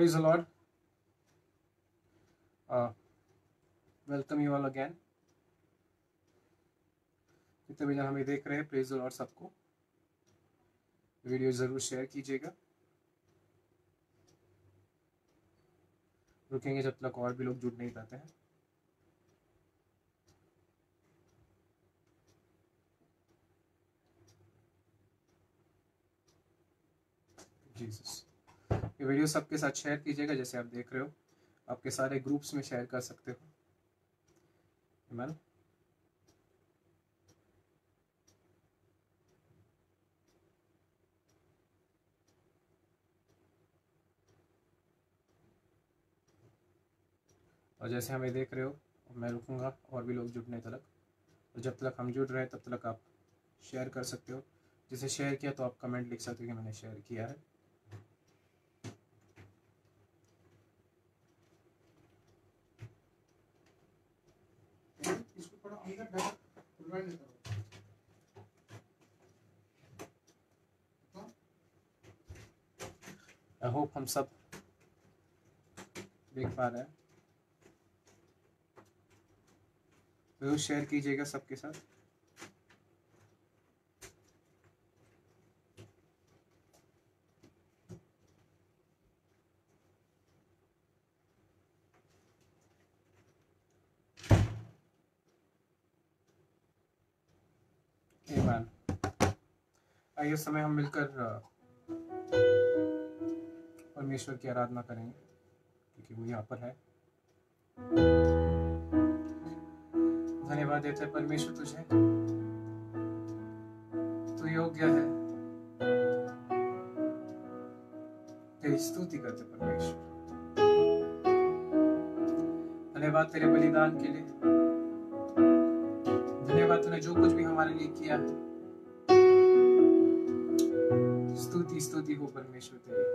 Praise the Lord. Welcome you all again. जितने भी जन हमें देख रहे हैं, प्रेज द लॉर्ड सबको। वीडियो जरूर शेयर कीजिएगा। रुकेंगे जब तक और भी लोग जुड़ नहीं पाते हैं। जीसस, ये वीडियो सबके साथ शेयर कीजिएगा। जैसे आप देख रहे हो, आपके सारे ग्रुप्स में शेयर कर सकते हो। आमीन। और जैसे हमें देख रहे हो, मैं रुकूंगा और भी लोग जुड़ने तक। तो जब तक हम जुड़ रहे हैं तब तक आप शेयर कर सकते हो। जिसे शेयर किया तो आप कमेंट लिख सकते हो कि मैंने शेयर किया है। आई होप हम सब देख पा रहे हैं। तो शेयर कीजिएगा सबके साथ। आमीन। आइए इस समय हम मिलकर परमेश्वर की आराधना करेंगे, क्योंकि वो यहाँ पर है। धन्यवाद देते हैं परमेश्वर तुझे, तू योग्य है। तेरी स्तुति करते परमेश्वर। धन्यवाद तेरे बलिदान के लिए। धन्यवाद तूने जो कुछ भी हमारे लिए किया है। स्तुति स्तुति हो परमेश्वर तेरी।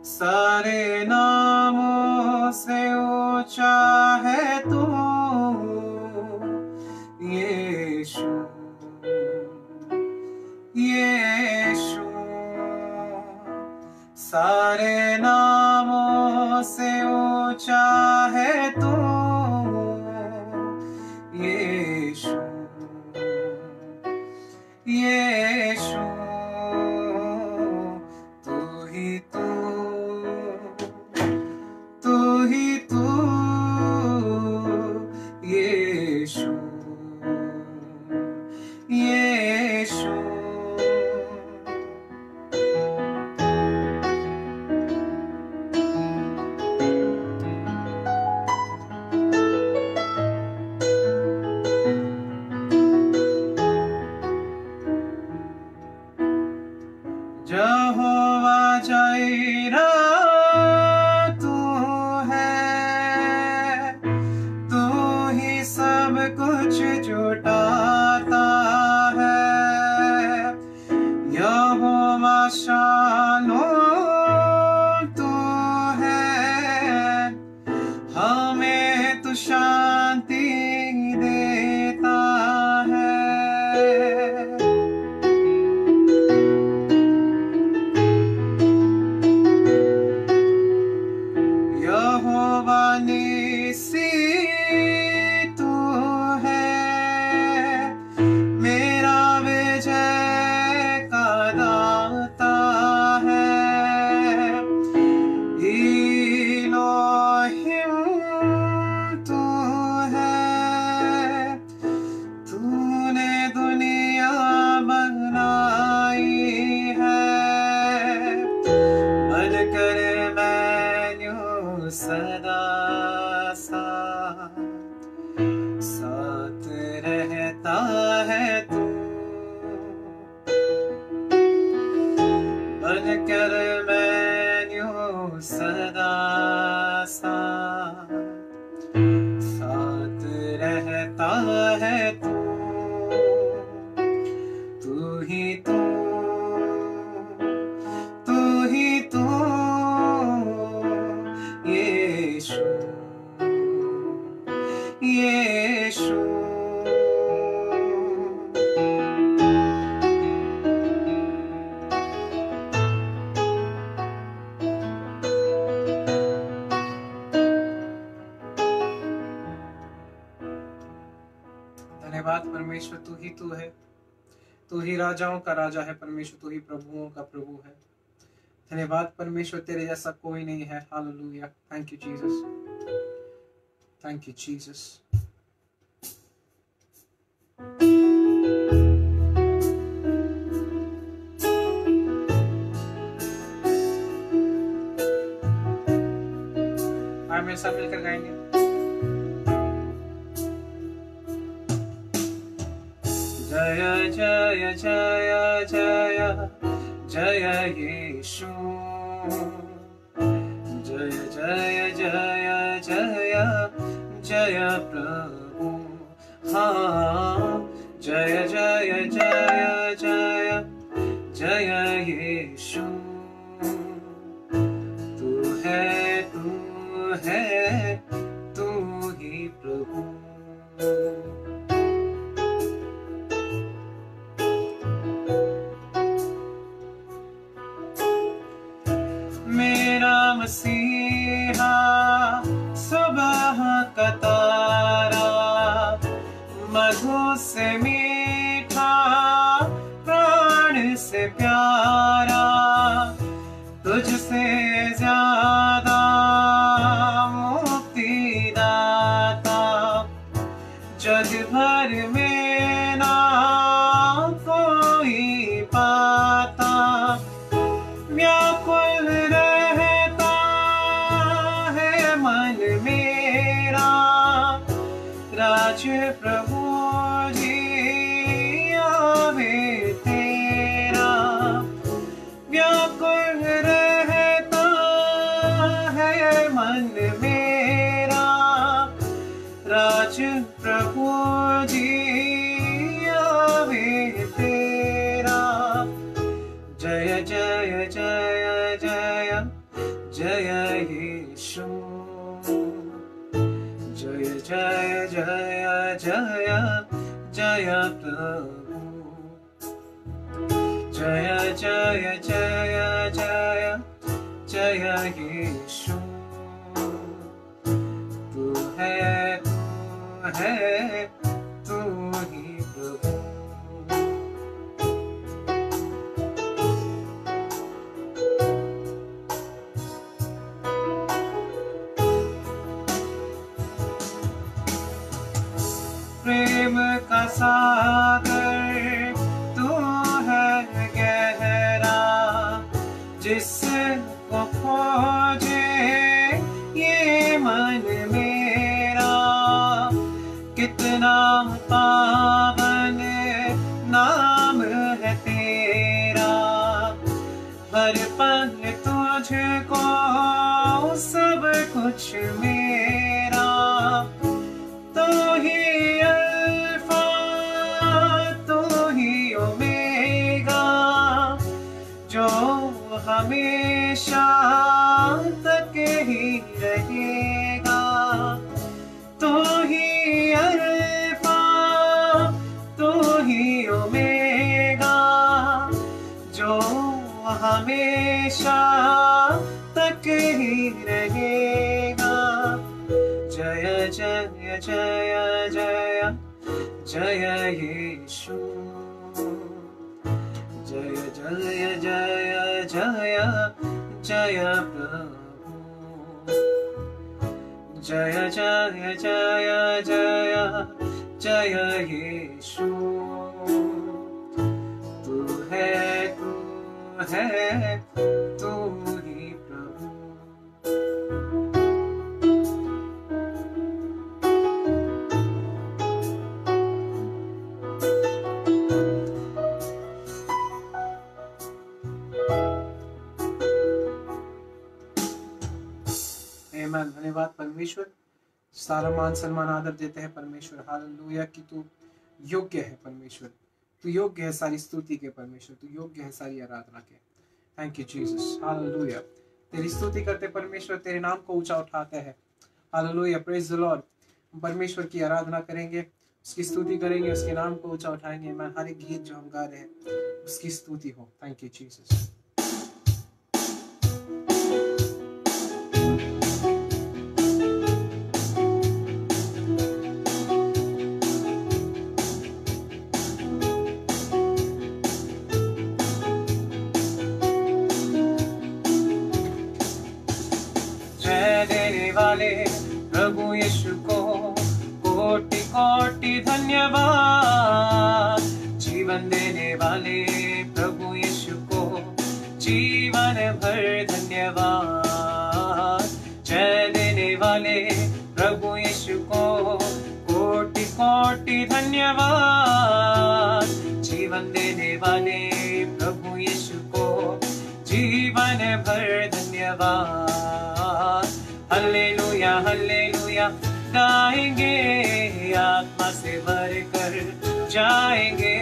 सारे नामों से ऊंचा है तू यीशु, यीशु। सारे नामों से ऊंचा है तू यीशु, यीशु। यहोवा जाइरा तू है, तू ही सब कुछ जुटाता है। यहोवा शालो तू है, हमें तू शांति देता है। यीशु। धन्यवाद परमेश्वर, तू ही तू है, तू ही राजाओं का राजा है परमेश्वर, तू ही प्रभुओं का प्रभु है। धन्यवाद परमेश्वर, तेरे जैसा कोई नहीं है। Hallelujah, thank you Jesus, thank you Jesus. आप मेरे साथ मिलकर गाएंगे। जय जय जय जय जय यीशु, जय जय जय जय जय प्रभु। हाँ, जय जय जय जय जय यीशु। तू है, तू है, तू ही प्रभु। मेरा मसीहा सुबह का तारा, मधु से मीठा, प्राण से प्यारा, तुझसे ज्यादा मुक्ति दाता, जग भर में ना कोई पाता। व्याकुल रहता है मन मेरा, राज प्रभु जी आवे तेरा। व्याकुल रहता है मन मेरा, राज प्रभु जी आवे तेरा। जय जय जय जय जय यीशु, जय जय जय जय जय प्रभु। जय जय जय जय जय यीशु। तू है, तू है, तू ही प्रभु। प्रेम का सागर तू है गहरा, जिसको खोजे ये मन मेरा। कितना पावन नाम है तेरा, हर पल तुझको सब कुछ मेरा। तू ही अल्फा, तू ही ओमेगा, जो हमेशा तक ही रहेगा। तू ही अल्फा, तू ही ओमेगा, जो हमेशा तक ही रहेगा। जय जय जय जय जय यीशु, जय जय जय जय जय प्रभु। जय जय जय जय जय यीशु। तू है, तू है, तू ही प्रभु। आमीन। धन्यवाद परमेश्वर, सारा मान सम्मान आदर देते हैं परमेश्वर। हालेलुया कि तू योग्य है परमेश्वर, तू योग्य है सारी स्तुति के परमेश्वर, तू योग्य है सारी आराधना के। Thank you Jesus. हालेलुया, तेरी स्तुति करते परमेश्वर, तेरे नाम को ऊंचा उठाते हैं। Hallelujah, praise the Lord. हम परमेश्वर की आराधना करेंगे, उसकी स्तुति करेंगे, उसके नाम को ऊंचा उठाएंगे। मैं हर एक गीत जो हम गा रहे हैं उसकी स्तुति हो। Thank you Jesus. जय देने वाले प्रभु यीशु को कोटि कोटि धन्यवाद। जीवन देने वाले प्रभु यीशु को जीवन भर धन्यवाद। जय देने वाले प्रभु यीशु को कोटि कोटि धन्यवाद। जीवन देने वाले प्रभु यीशु को जीवन भर धन्यवाद। हल्लेलुया हल्लेलुया गाएंगे, आत्मा से भर कर जाएंगे।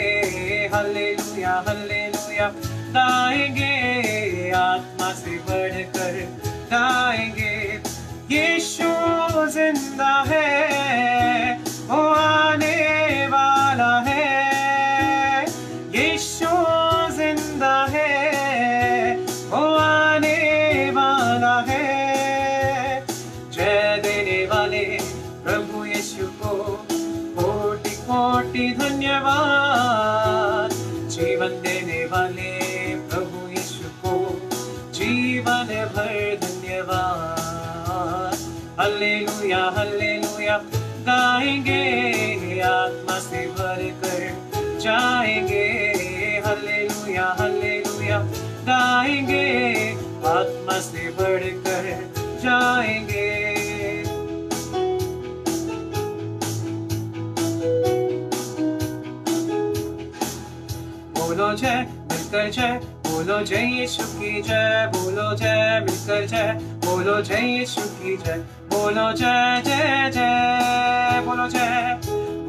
हल्लेलुया हल्लेलुया गाएंगे, आत्मा से बढ़ कर गाएंगे। यीशु जिंदा है, वो आने वाला है। यीशु जिंदा है, वो आने वाला है। जय देने वाले प्रभु यीशु को कोटि कोटि धन्यवाद। जीवन देने वाले प्रभु यीशु को जीवन भर धन्यवाद। हल्लेलुया हल्लेलुया गाएंगे, आत्मा से भर कर जाएंगे। हल्लेलुया हल्लेलुया गाएंगे, आत्मा से बढ़ कर जाएंगे। बोलो जय मिलकर जय, बोलो जय यीशु की जय। बोलो जय मिलकर जय, बोलो जय यीशु की जय। बोलो जय जय जय, बोलो जय।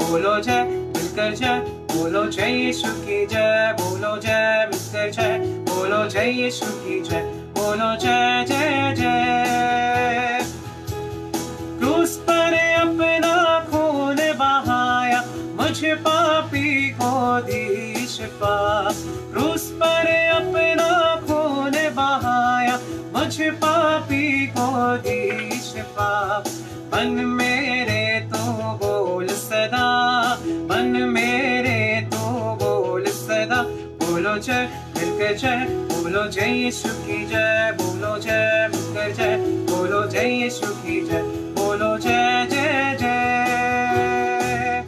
बोलो जय मिलकर जय, बोलो जय यीशु की जय। बोलो जय मिलकर जय, बोलो जय यीशु की जय। बोलो जय जय जय। क्रूस पर अपना खून बहाया, मुझे पापी को दी शिफा। क्रूस पर अपना खून बहाया, मुझे पापी को दी शिफा। मन मेरे तो बोल सदा, मन मेरे तो बोल सदा। बोलो जय मिलकर जय, बोलो जय यीशु की जय। बोलो जय मिलकर जय, बोलो जय यीशु की जय। बोलो जय जय जय।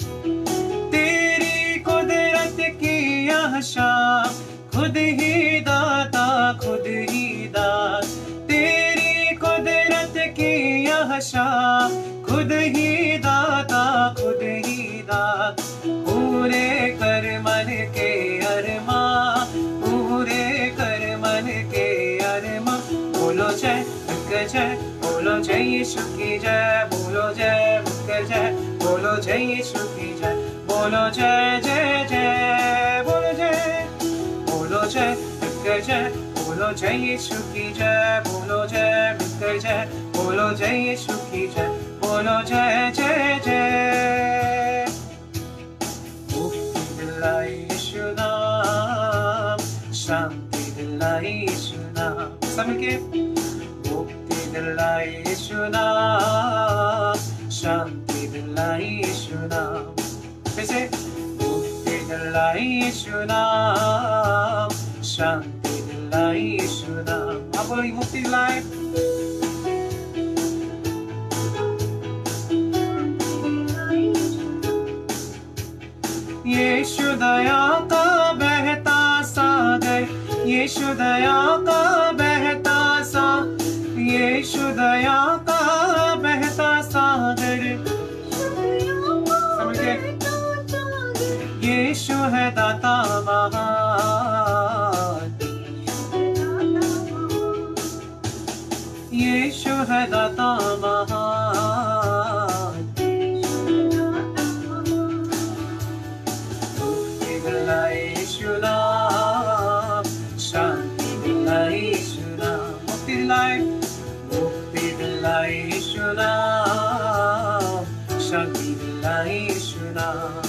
तेरी कुदरत की यह शान, खुद ही दाता खुद ही दात। तेरी कुदरत की यह शान, खुद ही दाता खुद ही दात। पूरे कर मन के अरमा, पूरे कर मन के अरमा। बोलो जय मिलकर जय, बोलो जय यीशु की जय। बोलो जय मिलकर जय, बोलो जय यीशु की जय। बोलो जय जय जय, बोलो जय। बोलो जय मिलकर जय, बोलो जय यीशु की जय। बोलो जय मिलकर जय, बोलो जय यीशु की जय। बोलो जय जय जय। मुक्ति दिलाए यीशु नाम, शांति दिलाए यीशु नाम। सब मिलके मुक्ति दिलाए यीशु नाम, शांति दिलाए यीशु नाम। फिर से मुक्ति दिलाए यीशु नाम, शांति दिलाए यीशु नाम। आप बोलो मुक्ति दिलाए। यीशु दया का बहता सागर, यीशु दया का बहता सा, यीशु दया का बहता सागर। समझ गए? यीशु है दाता महान, यीशु है दाता महान। मुक्ति दिलाए यीशु नाम, शांति दिलाए शांति दिलाई यीशु नाम।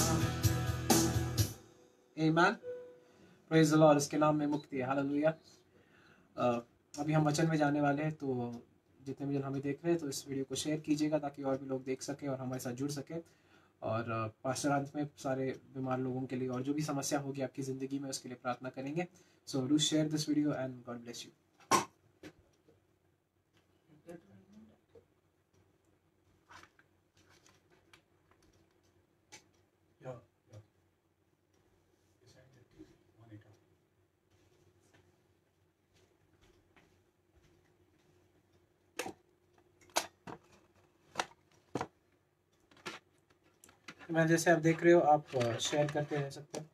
आमीन, प्रेज द लॉर्ड। इसके नाम में मुक्ति है। हालेलुया। अभी हम वचन में जाने वाले हैं, तो जितने भी जन हमें देख रहे हैं तो इस वीडियो को शेयर कीजिएगा ताकि और भी लोग देख सके और हमारे साथ जुड़ सके। और पास्टर अंत में सारे बीमार लोगों के लिए और जो भी समस्या होगी आपकी ज़िंदगी में उसके लिए प्रार्थना करेंगे। So do share this video end God bless you. मैं जैसे आप देख रहे हो, आप शेयर करते रह सकते हैं।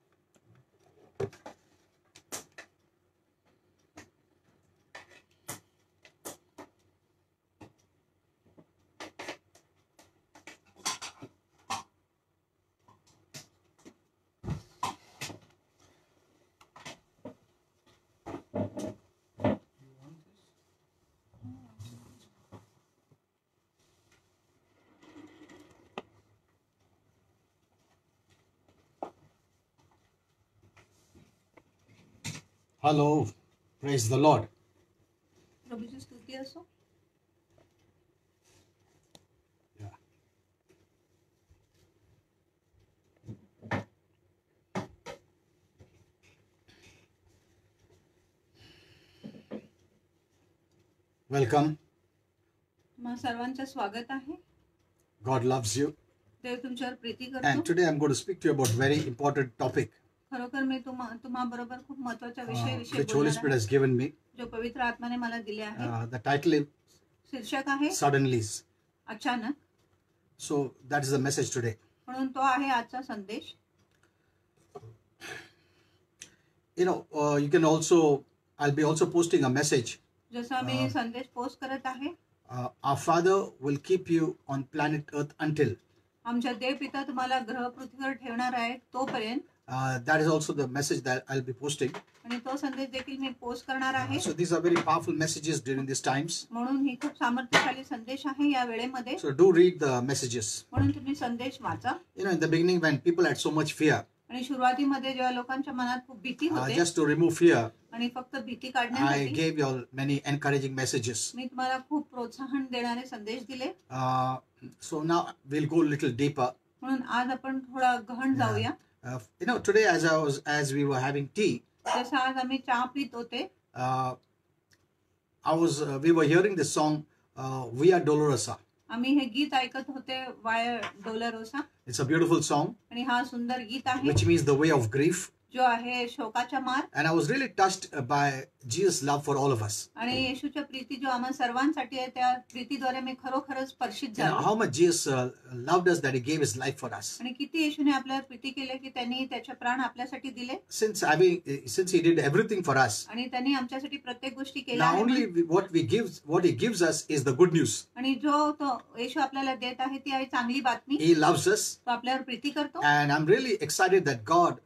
Hello, praise the Lord. प्रभूची स्तुती असो. Yeah. Welcome. तुम्हा सर्वांचं स्वागत आहे. God loves you. देव तुमच्यावर प्रीती And करतो. today I'm going to speak to you about very important topic खरोखर मी तुम्हा बरोबर खूप महत्त्वाच्या विषयाविषयी which Holy बोलणार Spirit आहे, has given me. जो पवित्र आत्माने मला दिले आहे. The title is शीर्षक आहे Suddenlies. अचानक. So that is the message today. म्हणून तो आहे आजचा संदेश. You know, you can also, I'll be also posting a message. जसा मी संदेश पोस्ट करत आहे. Our Father will keep you on planet Earth until. आमच्या देव पिता तुम्हाला ग्रह पृथ्वीवर ठेवणार आहे तोपर्यंत. That is also the message that I'll be posting. आणि तो संदेश देखील मी पोस्ट करणार आहे. So these are very powerful messages during these times. म्हणून ही खूप सामर्थ्यशाली संदेश आहे या वेळेमध्ये. So do read the messages. म्हणून तुम्ही संदेश वाचा. You know, in the beginning when people had so much fear, आणि सुरुवातीमध्ये जेव्हा लोकांच्या मनात खूप भीती होते, just to remove fear, आणि फक्त भीती I काढण्यासाठी gave you all many encouraging messages. मी तुम्हाला खूप प्रोत्साहन देणारे संदेश दिले. So now we'll go a little deeper. म्हणून आज आपण थोडा गहन जाऊया. You know, today as we were having tea, जसं आज आम्ही चहा पित होते, we were hearing the song Via Dolorosa. आम्ही हे गीत ऐकत होते, वाया डोलरोसा. It's a beautiful song, आणि हा सुंदर गीत आहे which means the way of grief. जो आहे शोकाचा मार्ग. And I was really touched by Jesus' love for all of us. आणि येशूच्या प्रीती जो आम्हा सर्वांसाठी आहे त्या प्रीतीद्वारे मी खरोखरच स्पर्शित You know, झालो. how much Jesus loved us that He gave His life for us. आणि किती येशूने आपल्यावर प्रीती केली की त्यांनी त्याचे प्राण आपल्यासाठी दिले. Since He did everything for us, आणि त्यांनी आमच्यासाठी प्रत्येक गोष्टी केल्या now only आहेत. what He gives us is the good news. आणि जो तो येशू आपल्याला देत आहे ती आहे चांगली बातमी. He loves us, तो आपल्यावर प्रीती करतो. and I'm really excited that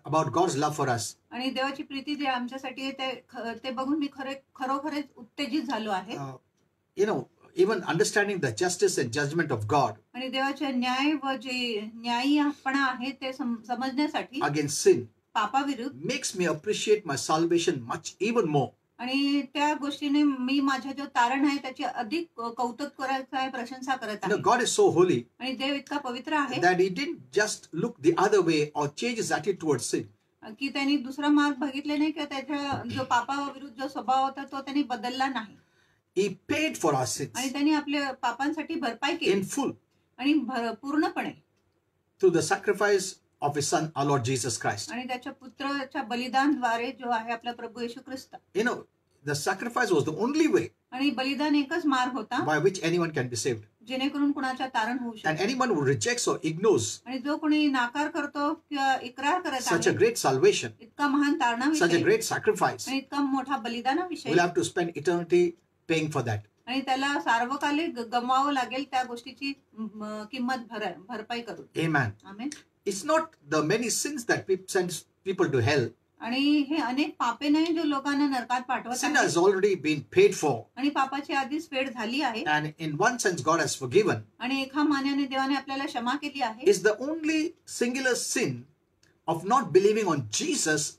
about God's love for us. आणि देवाची प्रीती जे आमच्यासाठी आहे ते बघून मी खरोखरच उत्तेजित झालो आहे. You know, even understanding the justice and judgment of God आणि देवाचे न्याय व जे न्यायीपणा आहे ते समजण्यासाठी against sin पापाविरुद्ध makes me appreciate my salvation much even more. आणि त्या गोष्टीने मी माझ्या जो तारण आहे त्याची अधिक कौतुक करायचं आहे, प्रशंसा करत You know, आहे. God is so holy आणि देव इतका पवित्र आहे that He didn't just look the other way or change His attitude towards sin. की त्यांनी दुसरा मार्ग बघितले नाही किंवा त्याच्या जो पापाविरुद्ध जो स्वभाव होता तो त्यांनी बदलला नाही. He paid for our sins आणि त्यांनी आपल्या पापांसाठी भरपाई केली in full आणि पूर्णपणे through the sacrifice of His Son, our Lord Jesus Christ. आणि त्याच्या पुत्राच्या बलिदानद्वारे जो आहे आपला प्रभू येशू ख्रिस्त. You know, the sacrifice was the only way आणि बलिदान एकच मार्ग होता by which anyone can be saved. जेणेकरून कुणाच्या तारण होऊ And शकते. anyone who rejects or ignores आणि जो कोणी नाकार करतो किंवा इक्रार करत such a आहे great salvation, इतका महान such a तारणाविषयी great sacrifice, आणि इतका मोठा बलिदानाविषयी will have to spend eternity paying for that. आणि त्याला सार्वकालिक गमवावं लागेल त्या गोष्टीची किंमत भरपाई करून. Amen. Amen. It's not the many sins that sends people to hell. आणि हे अनेक पापे नाही जो लोकांना नरकात पाठवत Sin आहे has already been paid for. आणि पापाची आधीच फेड झाली आहे And in one sense, God has forgiven. आणि एका मान्याने देवाने आपल्याला क्षमा केली आहे. It's the only singular sin of not believing on Jesus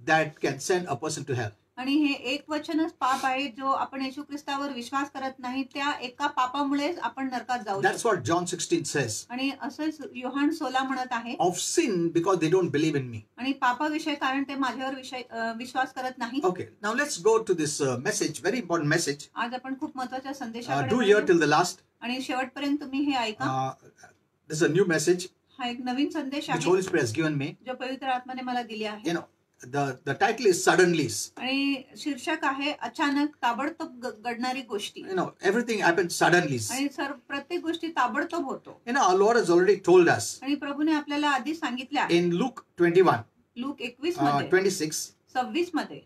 that can send a person to hell. आणि हे एक वचनच पाप आहे जो आपण येशू ख्रिस्तावर विश्वास करत नाही त्या एका पापामुळेच आपण नरकात जाऊ That's शकतो. what John 16 says. आणि असंच योहान 16 म्हणत आहे Of sin because they don't believe in me. आणि पापाविषयी कारण ते माझ्यावर विश्वास करत नाही. Okay, now let's go to this message, very important message. आज आपण खूप महत्वाच्या Do संदेशाकडे hear वळू. till the last. आणि शेवटपर्यंत तुम्ही हे ऐका. This is a new message हा एक नवीन संदेश which आहे Holy Spirit has given me. जो पवित्र आत्म्याने मला दिले आहे. You know, the title is Suddenlies. आणि शीर्षक आहे अचानक ताबडतोब घडणारी गोष्टी. You know, everything happens suddenlies. आणि प्रत्येक गोष्टी ताबडतोब होतो. You know, our Lord has already told us आणि प्रभूने आपल्याला आधी सांगितले आहे in Luke 21, लूक 21 मध्ये 26, 26 मध्ये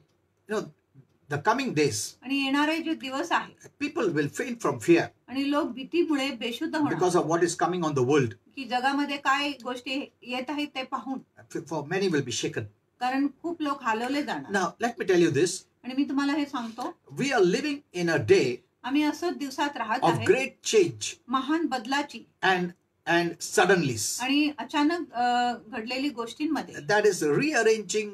you know, the coming days, आणि येणारे जे दिवस आहे people will faint from fear आणि लोक भीतीमुळे बेशुद्ध होणार because of what is coming on the world. की जगामध्ये काय गोष्टी येत आहेत ते पाहून For many will be shaken. कारण खूप लोक हलवले जाणार. Now, let me tell you this. आणि मी तुम्हाला हे सांगतो We are living in a day आम्ही असं दिवसात राहत of आहे great change महान बदलाची and suddenlies. आणि अचानक घडलेली गोष्टींमध्ये That is rearranging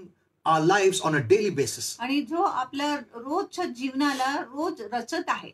our lives on a daily basis. आणि जो आपल्या रोजच्या जीवनाला रोज रचत आहे.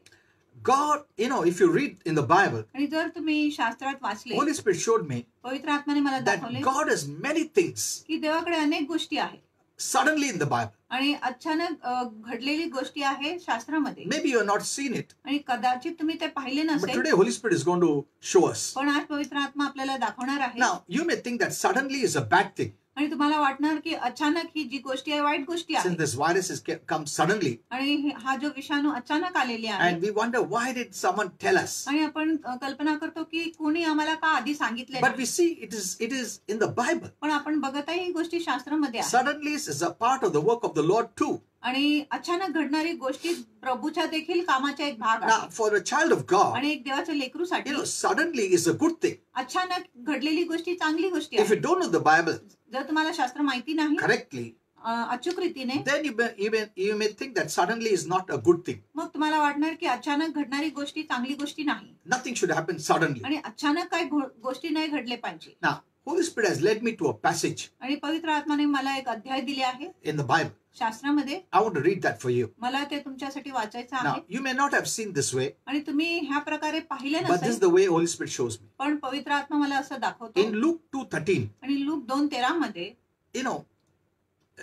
God, you know, if you read in the Bible, आणि जर तुम्ही शास्त्रात वाचले Holy Spirit showed me पवित्र आत्म्याने मला दाखवले that God has many things की देवाकडे अनेक गोष्टी आहेत suddenly in the Bible. आणि अचानक घडलेली गोष्टी आहे शास्त्रामध्ये. Maybe you have not seen it, आणि कदाचित तुम्ही ते पाहिले but नसेल today Holy Spirit is going to show us. पण आज पवित्र आत्मा आपल्याला दाखवणार आहे. Now, you may think that suddenly is a bad thing आणि तुम्हाला वाटणार की अचानक ही जी गोष्टी आहे वाईट गोष्टी since आहे this virus has come suddenly, आणि हा जो विषाणू अचानक आलेली आहे and we wonder why did someone tell us? आणि आपण कल्पना करतो की कोणी आम्हाला का आधी सांगितले But नाही. we see it is in the Bible. पण आपण बघत आहे ही गोष्टी शास्त्रामध्ये आहे Suddenlies is a part of the work of the Lord too. आणि अचानक घडणारी गोष्टी प्रभूच्या देखील कामाचा एक भाग Now, आहे. for a child of God, आणि एक देवाच्या लेकरूसाठी you know, suddenly is a good thing. अचानक घडलेली गोष्टी चांगली गोष्टी If you आहे. don't know the Bible जर तुम्हाला शास्त्र माहिती नाही correctly, अचूक रीतीने then you may think that suddenly is not a good thing. मग तुम्हाला वाटणार की अचानक घडणारी गोष्टी चांगली गोष्टी नाही Nothing should happen suddenly. आणि अचानक काही गोष्टी नाही घडले पाहिजे. Now, Holy Spirit has led me to a passage आणि पवित्र आत्माने मला एक अध्याय दिले आहे in the Bible. शास्त्रामध्ये. I want to read that for you. मला ते तुमच्यासाठी वाचायचं Now, आहे. you may not have seen this way, आणि तुम्ही ह्या प्रकारे पाहिले but this is नसेल the way Holy Spirit shows me. पण पवित्र आत्मा मला असं दाखवतो. In Luke 2:13, आणि लूक 2:13 मध्ये you know,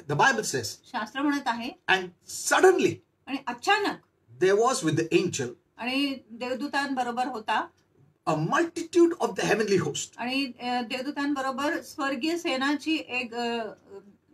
the Bible says, शास्त्र म्हणत आहे and suddenly आणि अचानक there was with the angel आणि देवदूतांबरोबर होता a multitude of the heavenly host, आणि देवदूतांबरोबर स्वर्गीय सेनाची एक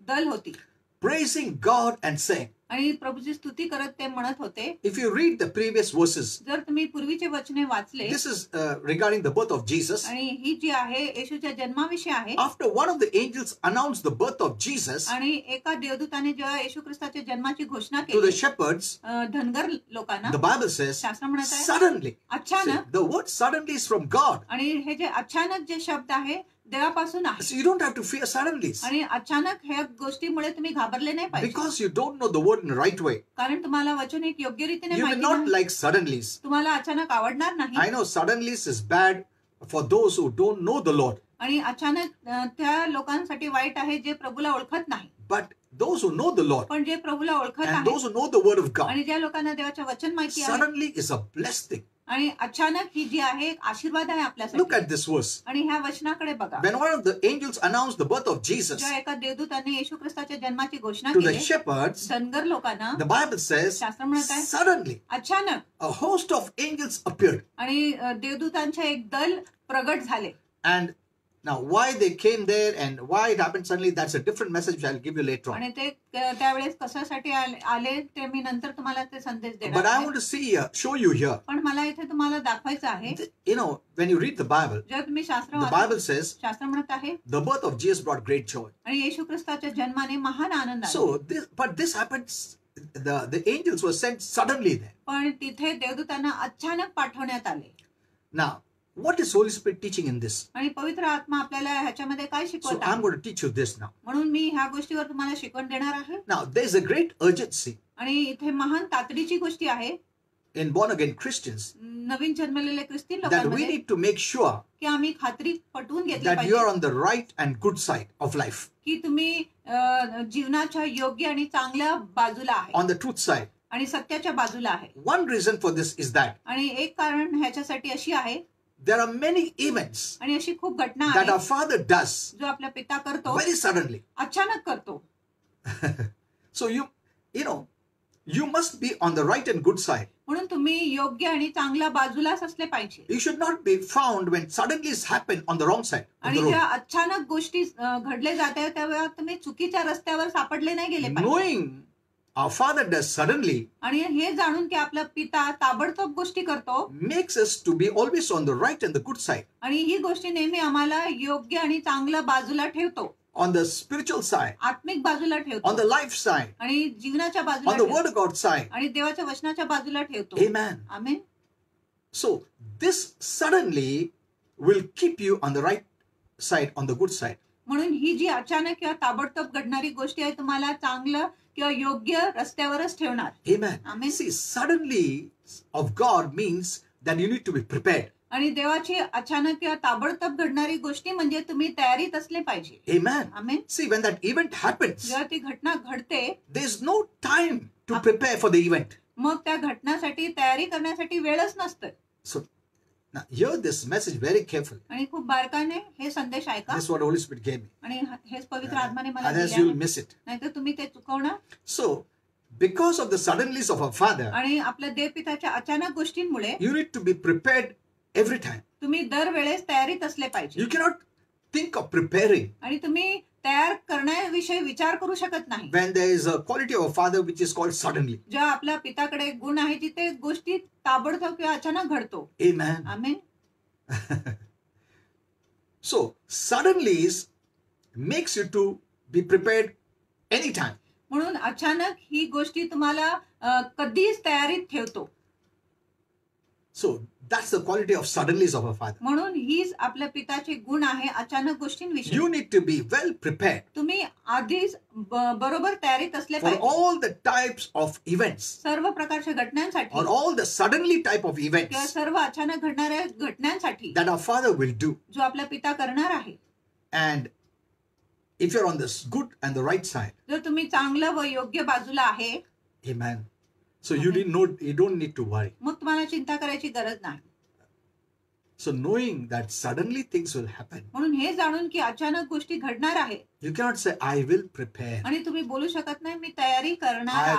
दल होती praising God and saying, आणि प्रभूची स्तुती करत ते म्हणत होते. if you read the previous verses, जर तुम्ही पूर्वीचे वचने वाचले this is regarding the birth of Jesus. आणि ही जी आहे येशूच्या जन्माविषयी आहे. After one of the angels announced the birth of Jesus आणि एका देवदूताने जेव्हा येशू ख्रिस्ताच्या जन्माची घोषणा to the केली shepherds, धनगर लोकांना, the Bible says, शास्त्र म्हणत आहे suddenly. अचानक. The word suddenly is from God. आणि हे जे अचानक जे शब्द आहे देवापासून आहे. So you don't have to fear suddenlies आणि अचानक ह्या गोष्टीमुळे तुम्ही घाबरले नाही पाहिजे because you don't know the word in the right way. कारण तुम्हाला वचन एक योग्य रीतीने You may माहिती not नाही. like suddenlies. तुम्हाला अचानक आवडणार नाही. I know suddenlies is bad for those who don't know the Lord. आणि अचानक त्या लोकांसाठी वाईट आहे जे प्रभूला ओळखत नाही. But those who know the Lord पण जे प्रभूला ओळखत and आहे those who know the word of God, आणि ज्या लोकांना देवाचे वचन माहिती आहे suddenly is a blessed thing. आणि अचानक ही जी आहे एक आशीर्वाद आहे Look आपल्यासाठी. at this verse. आणि ह्या वचनाकडे बघा. When one of the angels announced the birth of Jesus ज्या एका देवदूताने येशू ख्रिस्ताच्या जन्माची घोषणा to the केली shepherds, धनगर लोकांना, the Bible says, शास्त्र म्हणत आहे suddenly अचानक a host of angels appeared. आणि देवदूतांचे एक दल प्रगट झाले. And now why they came there and why it happened suddenly, that's a different message which I'll give you later on. आणि ते त्यावेळेस कशासाठी आले ते मी नंतर तुम्हाला ते संदेश But देणार I आहे. want to show you here. पण मला इथे तुम्हाला दाखवायचं आहे. You know, when you read the Bible, जर तुम्ही शास्त्र the वाचलं, Bible says शास्त्र म्हणत आहे the birth of Jesus brought great joy. आणि येशू ख्रिस्ताच्या जन्माने महान आनंद आला. So this happens. The angels were sent suddenly there. पण तिथे देवदूतांना अचानक पाठवण्यात आले. Now, what is Holy Spirit teaching in this? आणि पवित्र आत्मा आपल्याला ह्याच्यामध्ये काय So शिकवत I'm आहे? going to teach you this now. म्हणून मी ह्या गोष्टीवर तुम्हाला शिकवण देणार आहे. Now, there's a great urgency आणि इथे महान तातडीची गोष्टी आहे in born again Christians नवीन जन्मलेले ख्रिस्ती that we लोकांमध्ये need to make sure की आम्ही खात्री पटवून घेतली that you are पाहिजे on the right and good side of life, की तुम्ही जीवनाच्या योग्य आणि चांगल्या बाजूला आहे on the truth side. आणि सत्याच्या बाजूला आहे. One reason for this is that आणि एक कारण ह्याच्यासाठी अशी आहे there are many events आणि अशी खूप घटना that our आहे Father does जो आपला पिता करतो very suddenly. अचानक करतो. So you must be on the right and good side. म्हणून तुम्ही योग्य आणि चांगल्या बाजूलाच असले पाहिजे. You should not be found when suddenly it's happened on the wrong side of आणि the ज्या road. अचानक गोष्टी घडले जाते त्यावेळेला तुम्ही चुकीच्या रस्त्यावर सापडले नाही गेले पाहिजे. Knowing our Father does suddenly आणि हे जाणून की आपला पिता ताबडतोब गोष्टी करतो makes us to be always on the right and the good side. आणि ही गोष्टी नेहमी आम्हाला योग्य आणि चांगल्या बाजूला ठेवतो. On the spiritual side, आत्मिक बाजूला ठेवतो on the life side, आणि जीवनाच्या बाजूला on the ठेवतो. Word of God side. आणि देवाच्या वचनाच्या बाजूला ठेवतो. Amen. Amen. So this suddenly will keep you on the right side, on the good side. म्हणून ही जी अचानक किंवा ताबडतोब घडणारी गोष्टी आहे तुम्हाला चांगलं किंवा योग्य रस्त्यावरच ठेवणार. Amen. Amen. See, suddenly of God means that you need to be prepared. आणि देवाची अचानक किंवा ताबडतोब घडणारी गोष्टी म्हणजे तुम्ही तयारीत असले पाहिजे. Amen. Amen. See, when that event happens, जेव्हा ती घटना घडते there's no time to prepare for the event. मग त्या घटनासाठी तयारी करण्यासाठी वेळच नसतं. So now hear this message very carefully. आणि खूप बारकाने हे संदेश ऐका. This is what Holy Spirit gave me. आणि हेच पवित्र आत्माने मला Otherwise दिले you'll आहे. miss it. नाहीतर तुम्ही ते चुकवणार. So, because of the suddenlies of our Father, आणि आपल्या देवपिताच्या अचानक गोष्टींमुळे you need to be prepared every time. तुम्ही दरवेळेस तयारीत असले पाहिजे. You cannot think of preparing आणि तुम्ही तयार करण्याविषयी विचार करू शकत नाही when there is a quality of a Father which is called suddenly. ज्या आपल्या पिताकडे गुण आहे जिथे गोष्टी ताबडतोब किंवा अचानक घडतो. Amen. Amen. So, suddenlies makes you to be prepared anytime. म्हणून अचानक ही गोष्टी तुम्हाला कधीच तयारीत ठेवतो. So, that's the quality of suddenlies of a Father. म्हणून हीच आपल्या पिताचे गुण आहे अचानक गोष्टींविषयी. You need to be well prepared तुम्ही आधीच बरोबर तयारीत असले for पाहिजे all the types of events सर्व प्रकारच्या घटनांसाठी or all the suddenly type of किंवा events सर्व अचानक घडणाऱ्या घटनांसाठी that our Father will do. जो आपला पिता करणार आहे. And if you're on this good and the right side, जर तुम्ही चांगलं व योग्य बाजूला आहे amen. So you don't need to worry. मग तुम्हाला चिंता करायची गरज नाही. So knowing that suddenly things will happen, म्हणून हे जाणून की अचानक गोष्टी घडणार आहे you cannot say, I will prepare. आणि तुम्ही बोलू शकत नाही मी तयारी करणार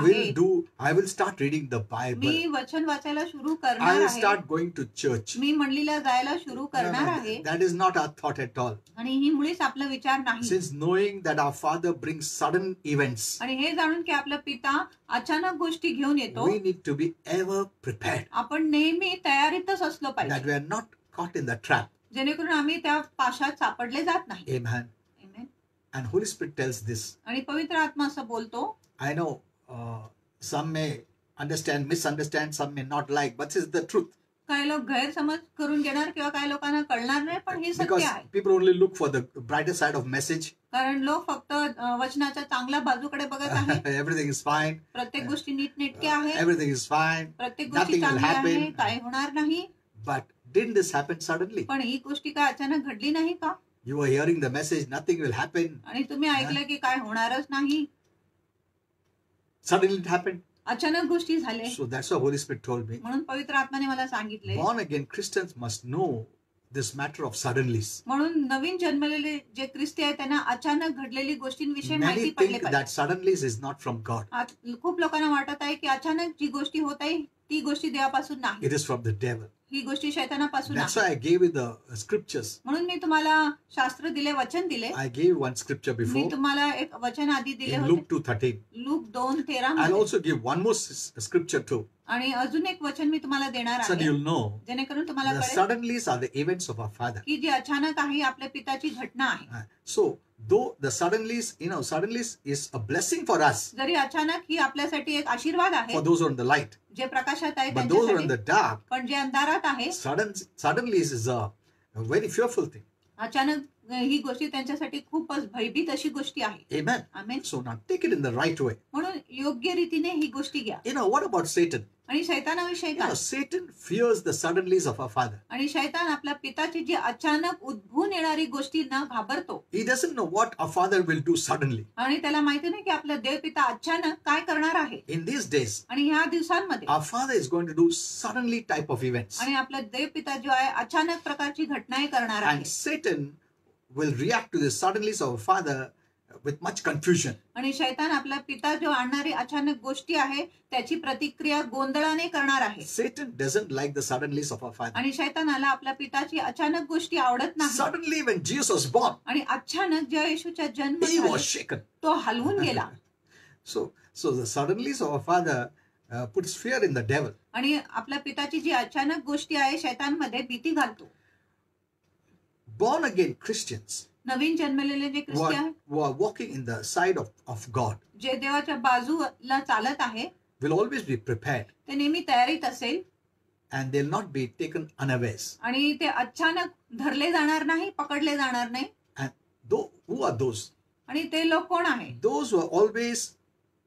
I will start reading the me Bible. वचन वाचायला सुरू I करणार will आहे start going to church. मी मंडळीला जायला सुरू करणार आहे. That is not our thought at all. आणि ही मुळीच आपला विचार नाही. Since knowing that our Father brings sudden events, आणि हे जाणून की आपला पिता अचानक गोष्टी घेऊन येतो we need to be ever prepared. आपण नेहमी तयारीतच असलो That पाहिजे we are not caught in the trap. जेणेकरून आम्ही त्या पाशात सापडले जात नाही. Amen. Amen. And Holy Spirit tells this. आणि पवित्र आत्मा असं बोलतो. I know some may understand, misunderstand, some may not like, but this is the truth. काही लोक गैरसमज करून घेणार किंवा काही लोकांना कळणार नाही पण ही Because सत्य आहे. people only look for the brighter side of message. कारण लोक फक्त वचनाच्या चांगल्या बाजूकडे बघत आहेत. Everything is fine. प्रत्येक गोष्टी नीटनेटक्या आहेत. Everything is fine. प्रत्येक गोष्टी Nothing will चांगल्या आहे. happen. काही होणार नाही. But didn't this happen suddenly? पण ही गोष्टी काय अचानक घडली नाही का? You were hearing the message, nothing will happen. आणि तुम्ही ऐकलं की काय होणारच नाही. Suddenly it happened. अचानक गोष्टी झाल्या. So that's what Holy Spirit told me. म्हणून पवित्र आत्म्याने मला सांगितले. Born again Christians must know this matter of suddenlies. म्हणून नवीन जन्मलेले जे ख्रिस्ती आहेत त्यांना अचानक घडलेली गोष्टींविषयी Many माहिती पडले think पाहिजे. that suddenlies is not from God. खूप लोकांना वाटत आहे की अचानक जी गोष्टी होत आहे ती गोष्टी देवापासून नाही. It is from the devil. ही गोष्टी शैतानापासून That's आहे. why I gave you the scriptures. म्हणून मी तुम्हाला शास्त्र दिले, वचन दिले. I gave one scripture me before तुम्हाला एक वचन आधी दिले in होते. Luke 2:13. लूक 2:13 I'll मध्ये. also give one more scripture too. आणि अजून एक वचन मी तुम्हाला देणार So आहे you'll know जेणेकरून तुम्हाला the कळेल suddenlies are the events of our Father. की जी अचानक आहे आपल्या पिताची घटना आहे. So though the suddenlies, suddenlies is a blessing for us, जरी अचानक ही आपल्यासाठी एक आशीर्वाद आहे for those who are in the light, जे प्रकाशात आहे but those who are in त्यांच्यासाठी, the dark, पण जे अंधारात आहे suddenlies is a very fearful thing. अचानक ही गोष्टी त्यांच्यासाठी खूपच भयभीत अशी गोष्टी आहे. Amen. Amen. So now take it in the right way. म्हणून योग्य रीतीने ही गोष्टी घ्या. What about Satan? आणि शैतानाविषयी काय? Satan fears the suddenlies of our Father. आणि शैतान आपल्या पिताची जी अचानक उद्भवून येणारी गोष्टींना घाबरतो. He doesn't know what our Father will do suddenly. आणि त्याला माहिती नाही की आपला देवपिता अचानक काय करणार आहे. In these days, आणि ह्या दिवसांमध्ये our Father is going to do suddenly type of events. आणि आपला देवपिता जो आहे अचानक प्रकारची घटनाही करणार And आहे. Satan will react to the suddenlies of our Father with much confusion. आणि शैतान आपला पिता जो आणणारी अचानक गोष्टी आहे त्याची प्रतिक्रिया गोंधळाने करणार आहे. Satan doesn't like the suddenlies of our Father. आणि शैतानाला आपल्या पिताची अचानक गोष्टी आवडत नाही. Suddenly when Jesus was born, आणि अचानक जेव्हा येशूचा जन्म he झाला, was shaken. तो हलवून गेला. So the suddenlies of our Father puts fear in the devil. आणि आपल्या पिताची जी अचानक गोष्टी आहे शैतानमध्ये भीती घालतो. Born again Christians नवीन जन्मलेले जे ख्रिस्ती आहे who are walking in the side of God जे देवाच्या बाजूला चालत आहे will always be prepared, ते नेहमी तयारीत असेल and they'll not be taken unawares. आणि ते अचानक धरले जाणार नाही, पकडले जाणार नाही. And who are those? आणि ते लोक कोण आहे? Those who are always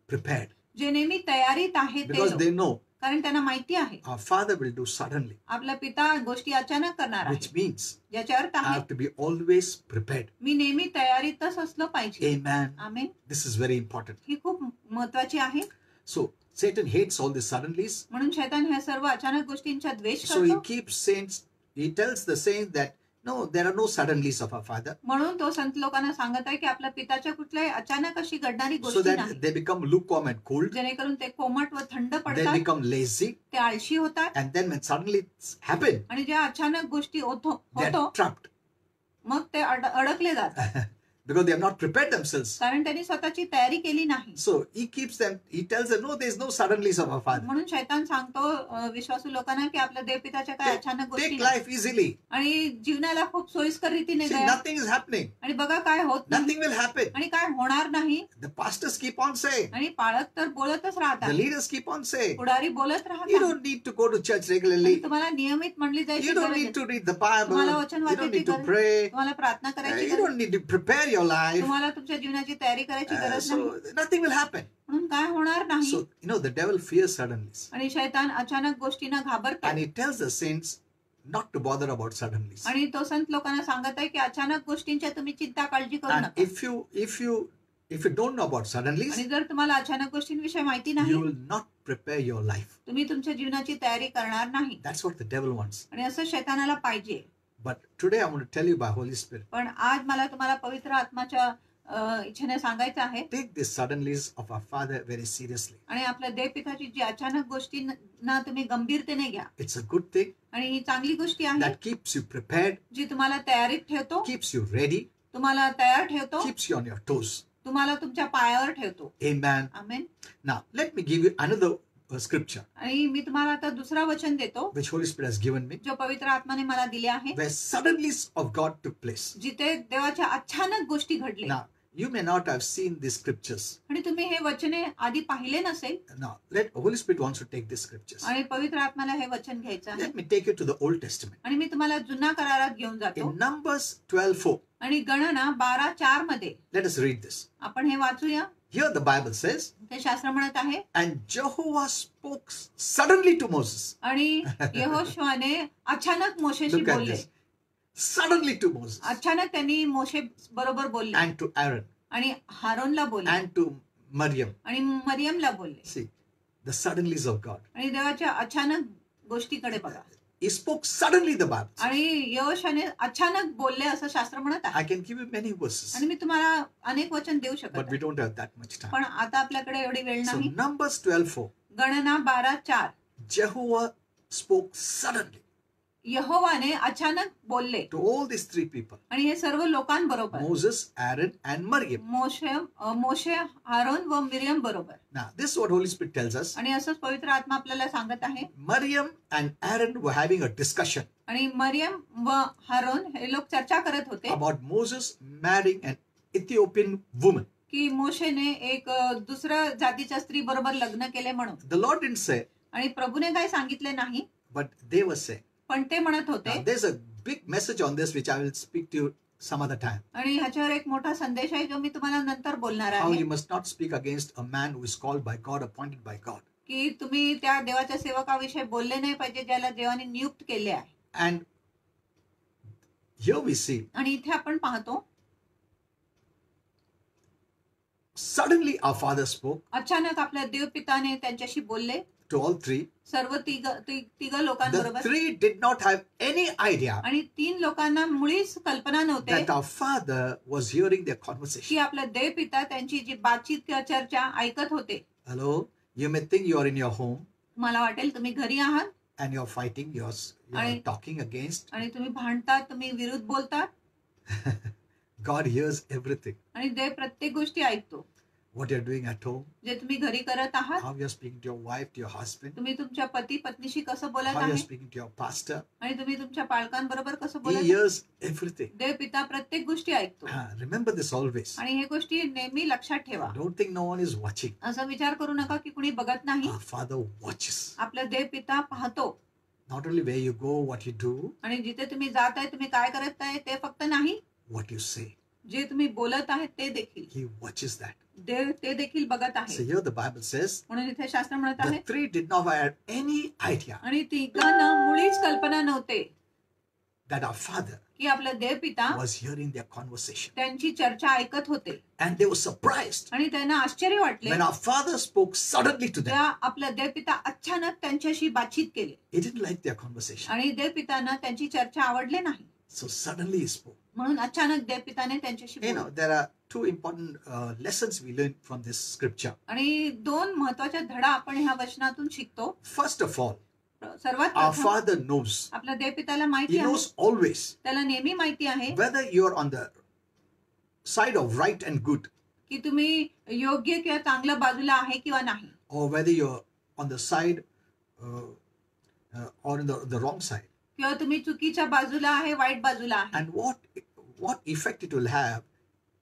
prepared, जे नेहमी तयारीत आहेत ते because लोक. they know कारण त्यांना माहिती आहे our Father will do suddenly, आपला पिता गोष्टी अचानक करणार which आहे. means ज्याचा अर्थ I आहे have to be always prepared. मी नेहमी तयारीतच असलं पाहिजे. Amen. Amen. This is very important. ही खूप महत्वाची आहे. So Satan hates all the suddenlies. म्हणून शैतान ह्या सर्व अचानक गोष्टींचा द्वेष So he करतो. keeps saints, he tells the saints that no, there are no suddenlies of our Father, म्हणून तो संत लोकांना सांगत आहे की आपल्या पिताच्या कुठल्याही अचानक अशी घडणारी so गोष्टी that नाही they become lukewarm and cold. जेणेकरून ते कोमट व थंड They पडतात, become lazy, ते आळशी होतात. and then when suddenly it's happen, आणि ज्या अचानक गोष्टी they होतो are trapped मग ते अडकले जातात because they have not prepared themselves. कारण त्यांनी स्वतःची तयारी केली नाही. So he keeps them, he tells them, no, there is no suddenlies of our Father. म्हणून शैतान सांगतो विश्वासू लोकांना की आपल्या देवपिताच्या काय अचानक गोष्टी Take नाही. life easily. आणि जीवनाला खूप सोयीस्कर रीतीने See, द्या. nothing is happening. आणि बघा काय होत नाही Nothing will happen. आणि काय होणार नाही. The pastors keep on saying, आणि पाळक तर बोलतच the राहतात, leaders keep on saying, पुढारी बोलत you राहतात. don't need to go to church regularly. आणि तुम्हाला नियमित म्हणली जायची You don't गरज need आहे. to read the Bible. तुम्हाला वचन You don't वाचायची need to गरज, pray. तुम्हाला प्रार्थना करायची You गरज, don't need to prepare your life. तुम्हाला तुमच्या जीवनाची तयारी करायची गरज नाही. So nothing will happen. म्हणून काय होणार नाही. So, the devil fears suddenlies. आणि शैतान अचानक गोष्टींना And घाबरतो. he tells the saints not to bother about suddenlies. आणि तो संत लोकांना सांगत आहे की अचानक गोष्टींच्या तुम्ही चिंता काळजी करू And नका. if you don't know about suddenlies, आणि जर तुम्हाला अचानक गोष्टींविषयी माहिती नाही, you will not prepare your life. तुम्ही तुमच्या जीवनाची तयारी करणार नाही. That's what the devil wants. आणि असं शैतानाला पाहिजे. But today I want to tell you by Holy Spirit, पण आज मला तुम्हाला पवित्र आत्माच्या इच्छेने सांगायचं आहे. take these suddenlies of our Father very seriously. आणि आपल्या देवपिताची जी अचानक गोष्टींना तुम्ही गंभीरतेने घ्या. It's a good thing आणि ही चांगली गोष्टी आहे that keeps you prepared, जी तुम्हाला तयारीत ठेवतो, keeps you ready, तुम्हाला तयार ठेवतो, keeps you on your toes. तुम्हाला तुमच्या पायावर ठेवतो. Amen. Amen. Now, let me give you another scripture आणि मी तुम्हाला आता दुसरा वचन देतो which Holy Spirit has given me, जो पवित्र आत्माने मला दिले आहे, where suddenlies of God took place. जिथे देवाच्या अचानक गोष्टी घडले. Now, you may not have seen these scriptures. आणि तुम्ही हे वचने आधी पाहिले नसेल. Now, Holy Spirit wants to take these scriptures. आणि पवित्र आत्माला हे वचन घ्यायचं आहे. Let me take you to the Old Testament. आणि मी तुम्हाला जुना करारात घेऊन जातो. In Numbers 12:4, आणि गणना 12:4 मध्ये let us read this. आपण हे वाचूया. Here the Bible says, ते शास्त्र म्हणत आहे, and Jehovah spoke suddenly to Moses. आणि यहोशुआने अचानक मोशेशी Look at बोलले. this. Suddenly to Moses अचानक त्यांनी मोशे बरोबर बोलले and to Aaron आणि हारोनला बोलले and to Miriam. आणि मरियमला बोलले. See, the suddenlies of God. आणि देवाच्या अचानक गोष्टीकडे बघा. He spoke suddenly, the Bible says. आणि यहोशाने अचानक बोलले असं शास्त्र म्हणत आहे. I can give you many verses, आणि मी तुम्हाला अनेक वचन देऊ शकत but we आहे. don't have that much time. पण आता आपल्याकडे एवढी वेळ So, नाही. Numbers 12:4, गणना 12:4 Jehovah spoke suddenly. यहोवाने अचानक बोलले to all these three people, आणि हे सर्व लोकांबरोबर Moses, Aaron, and Miriam. मोशे, हारोन व मिरियम बरोबर. Now, this is what Holy Spirit tells us. आणि असंच पवित्र आत्मा आपल्याला सांगत आहे. Miriam and Aaron were having a discussion आणि मरियम व हारोन हे लोक चर्चा करत होते about Moses marrying an Ethiopian woman. की मोशेने एक दुसऱ्या जातीच्या स्त्री बरोबर लग्न केले म्हणून. The Lord didn't say, आणि प्रभूने काही सांगितले नाही, but they were saying. पण ते म्हणत होते. Now, there's a big message on this which I will speak to you some other time. आणि ह्याच्यावर एक मोठा संदेश आहे जो मी तुम्हाला नंतर बोलणार How आहे. you must not speak against a man who is called by God, appointed by God. की तुम्ही त्या देवाच्या सेवकाविषयी बोलले नाही पाहिजे ज्याला देवाने नियुक्त केले आहे. And here we see, आणि इथे आपण पाहतो suddenly our Father spoke अचानक आपल्या देवपिताने त्यांच्याशी बोलले to all three. सर्व तिघ The लोकांबरोबर. three did not have any idea आणि 3 लोकांना मुळीच कल्पना नव्हते that our Father was hearing their की conversation. आपला देवपिता त्यांची जी बातचीत किंवा चर्चा ऐकत होते. Hello, you may think you are in your home मला वाटेल तुम्ही घरी आहात and you're fighting, you're आणि- talking against. आणि तुम्ही भांडतात, तुम्ही विरुद्ध बोलतात God hears everything. आणि देव प्रत्येक गोष्टी ऐकतो. What you're doing at home, जे तुम्ही घरी करत आहात, how you're speaking to your wife, to your husband, तुम्ही तुमच्या पती पत्नीशी कसं बोलत how you're आहे speaking to your pastor. आणि तुम्ही तुमच्या पालकांबरोबर कसं He बोलत आहे. hears everything. देव पिता प्रत्येक गोष्टी ऐकतो. Remember this always. आणि हे गोष्टी नेहमी लक्षात ठेवा. Don't think no one is watching. असा विचार करू नका की कुणी बघत नाही. Our Father watches. आपला देव पिता पाहतो. Not only where you go, what you do, आणि जिथे तुम्ही जात आहे, तुम्ही काय करत आहे ते फक्त नाही, what you say. जे तुम्ही बोलत आहे ते देखील He watches that. देव ते देखील बघत So आहे. here the Bible says, म्हणून इथे शास्त्र म्हणत the आहे three did not have any idea आणि तिघांना मुळीच कल्पना नव्हते that our Father की आपला देव पिता was hearing their conversation. त्यांची चर्चा ऐकत होते. And they were surprised आणि त्यांना आश्चर्य वाटले when our Father spoke suddenly to them. जेव्हा आपला देवपिता अचानक त्यांच्याशी बातचीत केली. He didn't like their conversation. आणि देवपितांना त्यांची चर्चा आवडले नाही. So suddenly he spoke. म्हणून अचानक देवपिताने त्यांच्याशी You know, बोलले. there are two important lessons we learn from this scripture. आणि 2 महत्वाच्या धडा आपण ह्या वचनातून शिकतो. First of all, सर्वात our प्रथम Father knows. आपल्या देवपिताला माहिती He आहे, knows always त्याला नेहमी माहिती आहे whether you're on the side of right and good, की तुम्ही योग्य किंवा चांगल्या बाजूला आहे किंवा नाही, or whether you're on the side or in the wrong side, किंवा तुम्ही चुकीच्या बाजूला आहे, वाईट बाजूला आहे. and what effect it will have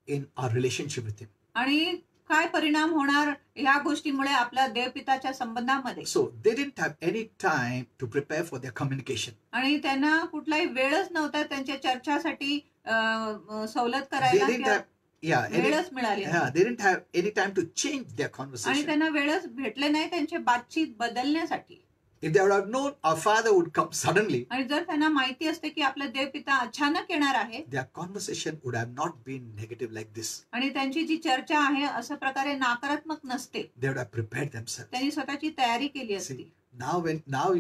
in our relationship with Him. आणि काय परिणाम होणार ह्या गोष्टीमुळे आपल्या देवपिताच्या संबंधामध्ये. So they didn't have any time to prepare for their communication. आणि त्यांना कुठलाही वेळच नव्हता त्यांच्या चर्चासाठी सवलत They करायला didn't किंवा have वेळच मिळाली नाही. they didn't have any time to change their आणि conversation. त्यांना वेळच भेटले नाही त्यांची बातचीत बदलण्यासाठी. If they would have known our Father would come suddenly, आणि जर त्यांना माहिती असते की आपला देवपिता अचानक येणार आहे their conversation would have not been negative like this. आणि त्यांची जी चर्चा आहे अशा प्रकारे नकारात्मक नसते. They would have prepared themselves. त्यांनी स्वतःची तयारी केली असती. See,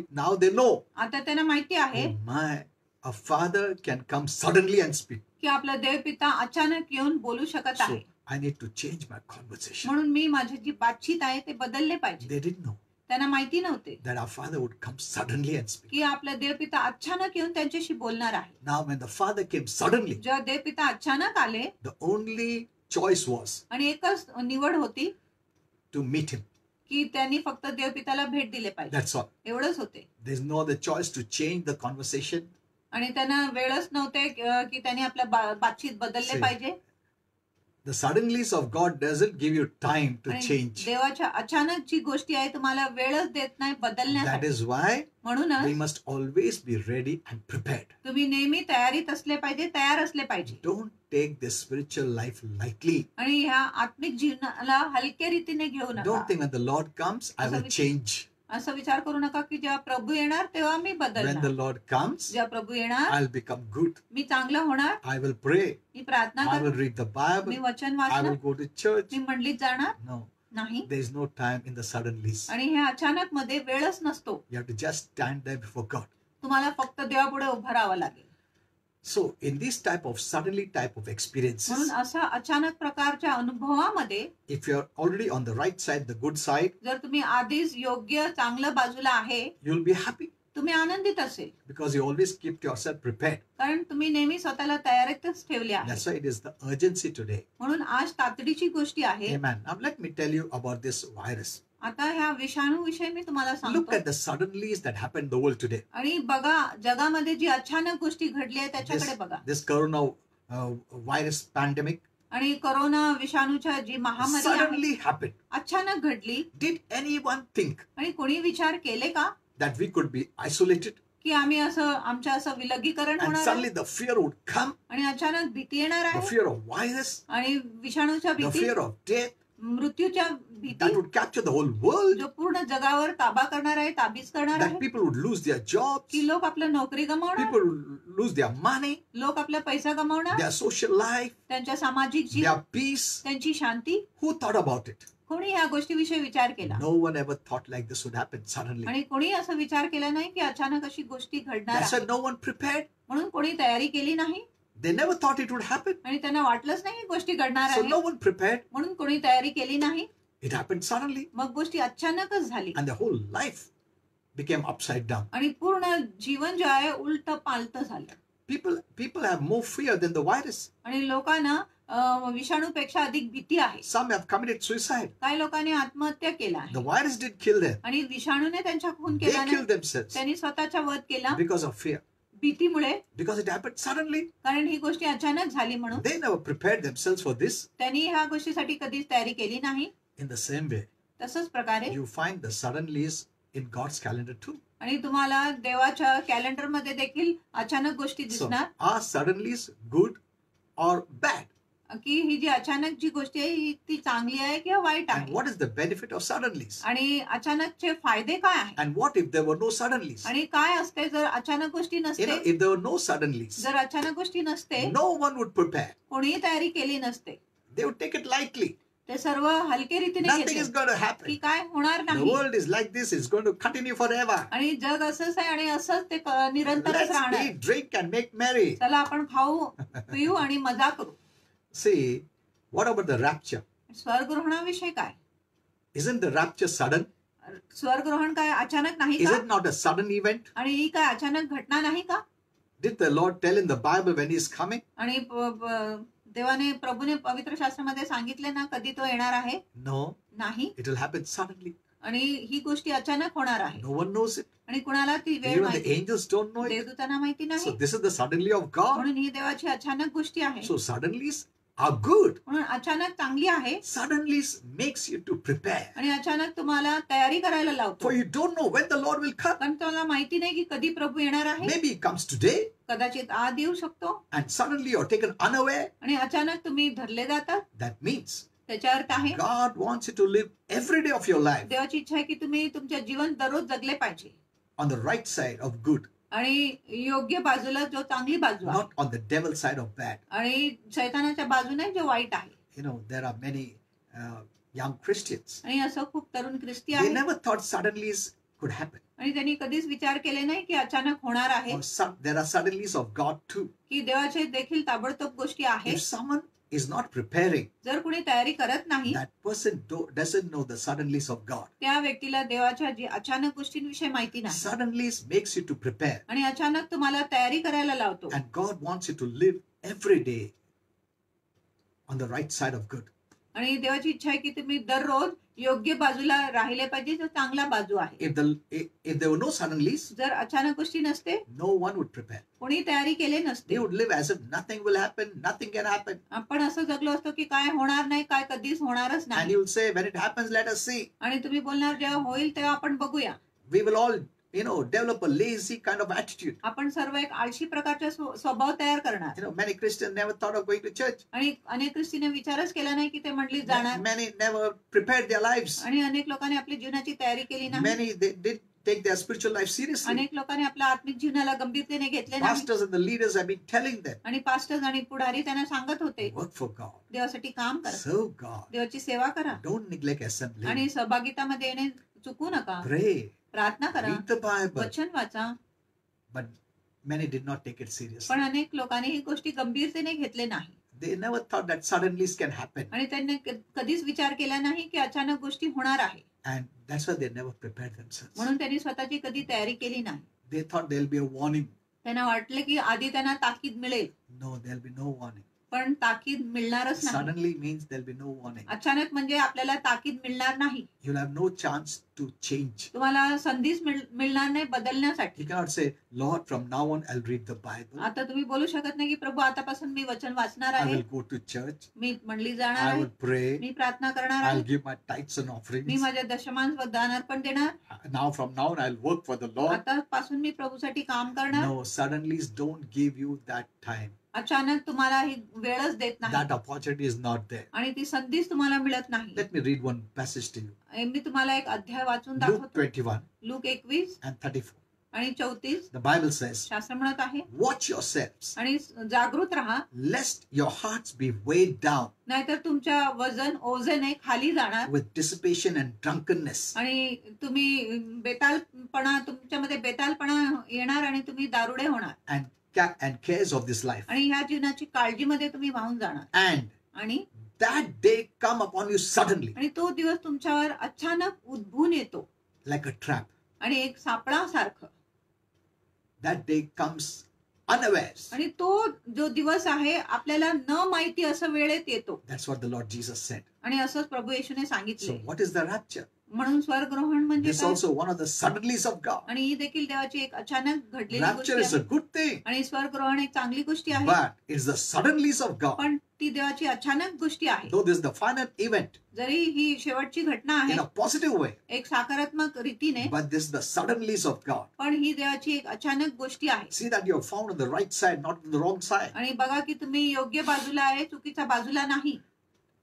now they know. आता त्यांना माहिती आहे Oh my, a father can come suddenly and speak. की आपला देवपिता अचानक येऊन बोलू शकत So आहे. I need to change my conversation. म्हणून मी माझी जी बातचीत आहे ते बदलले पाहिजे. They didn't know त्यांना माहिती नव्हते that our Father would come suddenly and speak. की आपला देवपिता अचानक येऊन त्यांच्याशी बोलणार आहे. Now when the Father came suddenly, जेव्हा देवपिता अचानक आले the only choice was आणि एकच निवड होती to meet Him. की त्यांनी फक्त देवपिताला भेट दिले पाहिजे. That's all. एवढंच होते. There's no other choice to change the conversation. आणि त्यांना वेळच नव्हते की त्यांनी आपल्या बातचीत बदलले See, पाहिजे. The suddenlies of God doesn't give you time to आणि change. देवाच्या अचानक जी गोष्टी आहे तुम्हाला वेळच देत नाही That बदलण्यासाठी. is why we म्हणूनच must always be ready and prepared. तुम्ही नेहमी तयारीत असले पाहिजे, तयार असले पाहिजे. Don't take this spiritual life lightly. आणि ह्या आत्मिक जीवनाला हलक्या रीतीने घेऊ नका. Don't think when the Lord comes, I will change. असं विचार करू नका की जेव्हा प्रभू येणार तेव्हा मी When the बदलणार. Lord comes, जेव्हा प्रभू येणार I'll become good. मी चांगलं होणार, I will pray. मी प्रार्थना I will करणार, read the Bible. मी वचन I वाचणार, will go to church. मी मंडळीत जाणार No, नाही. there is no time in the suddenlies. आणि हे अचानक मध्ये वेळच नसतो. You have to just stand there before God. तुम्हाला फक्त देवापुढे उभं राहावं लागेल. So, in this type of suddenly type of experiences, म्हणून अशा अचानक प्रकारच्या अनुभवामध्ये if you're already on the right side, the good side, जर तुम्ही आधीच योग्य चांगलं बाजूला आहे, you'll be happy. तुम्ही आनंदित असेल, because you always keep yourself prepared. कारण तुम्ही नेहमी स्वतःला तयारीतच ठेवले आहे. That's why it is the urgency today. म्हणून आज तातडीची गोष्टी आहे. Amen. Now let me tell you about this virus. आता ह्या विषाणूविषयी मी तुम्हाला Look सांगतो. at the suddenlies that happened in the world today. आणि बघा जगामध्ये जी अचानक गोष्टी घडली आहे त्याच्याकडे बघा. This corona virus pandemic आणि कोरोना विषाणूच्या जी महामारी आहे suddenly happened. अचानक घडली. Did anyone think आणि कोणी विचार केले का that we could be isolated की आम्ही आमच्या असं विलगीकरण and होणार suddenly आहे? the fear would come, आणि अचानक भीती येणार the आहे fear of virus, आणि विषाणूच्या the भीती, fear of death मृत्यूच्या that भीती would capture the whole world, जो पूर्ण जगावर ताबा करणार आहे, ताबीज करणार that आहे, people would lose their jobs, की लोक आपलं नोकरी गमावणार, people would lose their money, लोक आपला पैसा गमावणार, their social life, त्यांच्या सामाजिक their जीवन, peace. त्यांची शांती. Who thought about it? कोणी या गोष्टीविषयी विचार केला? No one ever thought like this would happen suddenly. आणि कोणी असं विचार केला नाही की अचानक अशी गोष्टी घडणार That's why आहे. no one prepared. म्हणून कोणी तयारी केली नाही They never thought it would happen. आणि त्यांना वाटलंच नाही की गोष्टी घडणार So आहे. no one prepared. म्हणून कोणी तयारी केली नाही. It happened suddenly. मग गोष्टी अचानकच झाली And the whole life became upside down. आणि पूर्ण जीवन जे आहे उलट पालत झालं. People have more fear than the virus. आणि लोकांना विषाणूपेक्षा अधिक भीती आहे. Some have committed suicide. काही लोकांनी आत्महत्या केला The आहे virus did kill them. आणि विषाणूने त्यांच्या खून They केला नाही. killed themselves त्यांनी स्वतःचा वध केला because of fear. भीतीमुळे, Because it happened suddenly. कारण ही गोष्टी अचानक झाली म्हणून. They never prepared themselves for this. त्यांनी ह्या गोष्टीसाठी कधीच तयारी केली नाही. In the same way, तसंच प्रकारे you find the suddenlies in God's calendar too. आणि तुम्हाला देवाच्या कॅलेंडर मध्ये देखील अचानक गोष्टी So, दिसणार are suddenlies good or bad? की ही जी अचानक जी गोष्टी आहे ही ती चांगली आहे किंवा वाईट And आहे. what is the benefit of suddenlies? आणि अचानकचे फायदे काय आहेत And what if there were no suddenlies? आणि काय असते जर अचानक गोष्टी You know, नसते. if there were no suddenlies, जर अचानक गोष्टी नसते, no one would prepare. कोणीही तयारी केली नसते. They would take it lightly. ते सर्व हलके रीतीने Nothing घेतले is going to की happen. काय होणार The नाही world is like this. It's going to continue forever. आणि जग असंच आहे आणि असंच ते निरंतरच Let's राहणार. eat, drink, and make merry. चला आपण खाऊ पिऊ आणि मजा करू. See, what about the rapture? स्वर्गग्रहणाविषयी काय? Isn't the rapture sudden? स्वर्गग्रहण काय अचानक नाही Is का? it not a sudden event? आणि ही काय अचानक घटना नाही का? Did the Lord tell in the Bible when He is coming? आणि देवाने प्रभूने पवित्र शास्त्रामध्ये सांगितले ना कधी तो येणार आहे? No, नाही. it will happen suddenly. आणि ही गोष्टी अचानक होणार आहे No one knows it. आणि कुणाला ती वेळ Even the माहिती, angels don't know it. देवदूतांना माहिती So नाही. this is the suddenly of God. म्हणून ही देवाची अचानक गोष्टी आहे. So suddenlies are good. म्हणून अचानक चांगली आहे Suddenlies makes you to prepare. आणि अचानक तुम्हाला तयारी करायला लावतो. For you don't know when the Lord will come. कारण तुम्हाला माहिती नाही की कधी प्रभू येणार आहे. Maybe He comes today कदाचित आज येऊ शकतो and suddenly you're taken unaware. आणि अचानक तुम्ही धरले जातात. That means त्याचा अर्थ आहे God wants you to live every day of your life देवाची इच्छा आहे की तुम्ही तुमच्या जीवन दररोज जगले पाहिजे on the right side of good, आणि योग्य बाजूला जो चांगली बाजू आहे not on the devil's side of bad. आणि शैतानाच्या बाजूने जो वाईट आहे. You know, there are many young Christians. आणि असं खूप तरुण ख्रिस्ती They आहे never thought suddenlies could happen. आणि त्यांनी कधीच विचार केले नाही की अचानक होणार आहे Or there are suddenlies of God too. की देवाचे देखील ताबडतोब गोष्टी If आहेत. someone is not preparing, जर कुणी तयारी करत नाही that person doesn't know the suddenlies of God. त्या व्यक्तीला देवाच्या जी अचानक गोष्टींविषयी माहिती नाही Suddenlies makes you to prepare. आणि अचानक तुम्हाला तयारी करायला लावतो. And God wants you to live every day on the right side of good. आणि देवाची इच्छा आहे की तुम्ही दररोज योग्य बाजूला राहिले पाहिजे जो चांगला बाजू आहे. If there were no suddenlies, जर अचानक गोष्टी नसते no one would prepare. कोणी तयारी केले नसते. They would live as if nothing will happen, nothing can happen. आपण असं जगलो असतो की काय होणार नाही, काय कधीच होणारच And नाही. you will say, when it happens, let us see. आणि तुम्ही बोलणार जेव्हा होईल तेव्हा आपण बघूया. We will all, develop a lazy kind of attitude. आपण सर्व एक आळशी प्रकारचा स्वभाव तयार करणार. Many Christians never thought of going to church. आणि अनेक ख्रिस्तीने विचारच केला नाही की ते मंडळीत जाणार. Many never prepared their lives. आणि अनेक लोकांनी आपली जीवनाची तयारी केली नाही. Many they did take their spiritual life seriously. अनेक लोकांनी आपल्या आत्मिक जीवनाला गंभीरतेने घेतले नाही. Pastors and the leaders have been telling them, आणि पास्टर्स आणि पुढारी त्यांना सांगत होते work for God, देवासाठी काम करा, serve God, देवाची सेवा करा don't neglect assembly, आणि सहभागितामध्ये येणे चुकू नका, pray, प्रार्थना करा, read the Bible. वचन वाचा. But many did not take it seriously. पण अनेक लोकांनी ही गोष्टी गंभीरतेने घेतले नाही They never thought that suddenlies can happen. आणि त्यांनी कधीच विचार केला नाही की अचानक गोष्टी होणार आहे. And that's why they never prepared themselves. म्हणून त्यांनी स्वतःची कधी तयारी केली नाही. They thought there'll be a warning. त्यांना वाटले की आधी त्यांना ताकीद मिळेल, No, there'll be no warning. पण ताकीद मिळणारच नाही. Suddenly means there'll be no warning. अचानक म्हणजे आपल्याला ताकीद मिळणार नाही. You'll have no chance to change. तुम्हाला संधीच मिळणार नाही बदलण्यासाठी. You cannot say, Lord, from now on I'll read the Bible. आता तुम्ही बोलू शकत नाही की प्रभू आतापासून मी वचन वाचणार I आहे, will go to church. मी मंडळी जाणार I आहे, will pray. मी प्रार्थना करणार I'll आहे, give my tithes and me offerings. माझ्या दशमांश व दान अर्पण देणार, From now on I'll work for the Lord. आतापासून मी प्रभूसाठी काम करणार. No, suddenly don't give you that time. अचानक तुम्हाला ही वेळच देत नाही That opportunity is not there. आणि ती संधीच तुम्हाला मिळत नाही. Let me read one passage to you. मी तुम्हाला एक अध्याय वाचून Luke दाखवतो. 21 लूक 21 and 34. आणि 34 The Bible says, शास्त्र म्हणत आहे, watch yourselves, आणि जागृत राहा, lest your hearts be weighed down नाहीतर तुमच्या वजन ओझेने खाली जाणार with dissipation and drunkenness, आणि तुम्ही तुमच्यामध्ये बेतालपणा येणार आणि तुम्ही दारुडे होणार and cares of this life. आणि ह्या जीवनाची काळजीमध्ये तुम्ही वाहून जाणार. And आणि that day come upon you suddenly, आणि तो दिवस तुमच्यावर अचानक उद्भून येतो like a trap. आणि एक सापळासारखं. That day comes unawares. आणि तो जो दिवस आहे आपल्याला न माहिती असं वेळेत येतो. That's what the Lord Jesus said. आणि असंच प्रभू येशूने So सांगितले. what is the rapture? म्हणून स्वर्गग्रहण म्हणजे This काय? also one of the suddenlies of God. आणि ही देखील देवाची एक अचानक घडलेली गोष्ट Rapture is आहे. a good thing, आणि स्वर्गग्रहण एक चांगली गोष्टी आहे, but it's the suddenlies of God. पण ती देवाची अचानक गोष्टी आहे. Though this is the final event जरी ही शेवटची घटना आहे in a positive way, एक सकारात्मक रीतीने, but this is the suddenlies of God. पण ही देवाची एक अचानक गोष्टी आहे. See that you are found on the right side, not on the wrong side. आणि बघा की तुम्ही योग्य बाजूला आहे, चुकीच्या बाजूला नाही.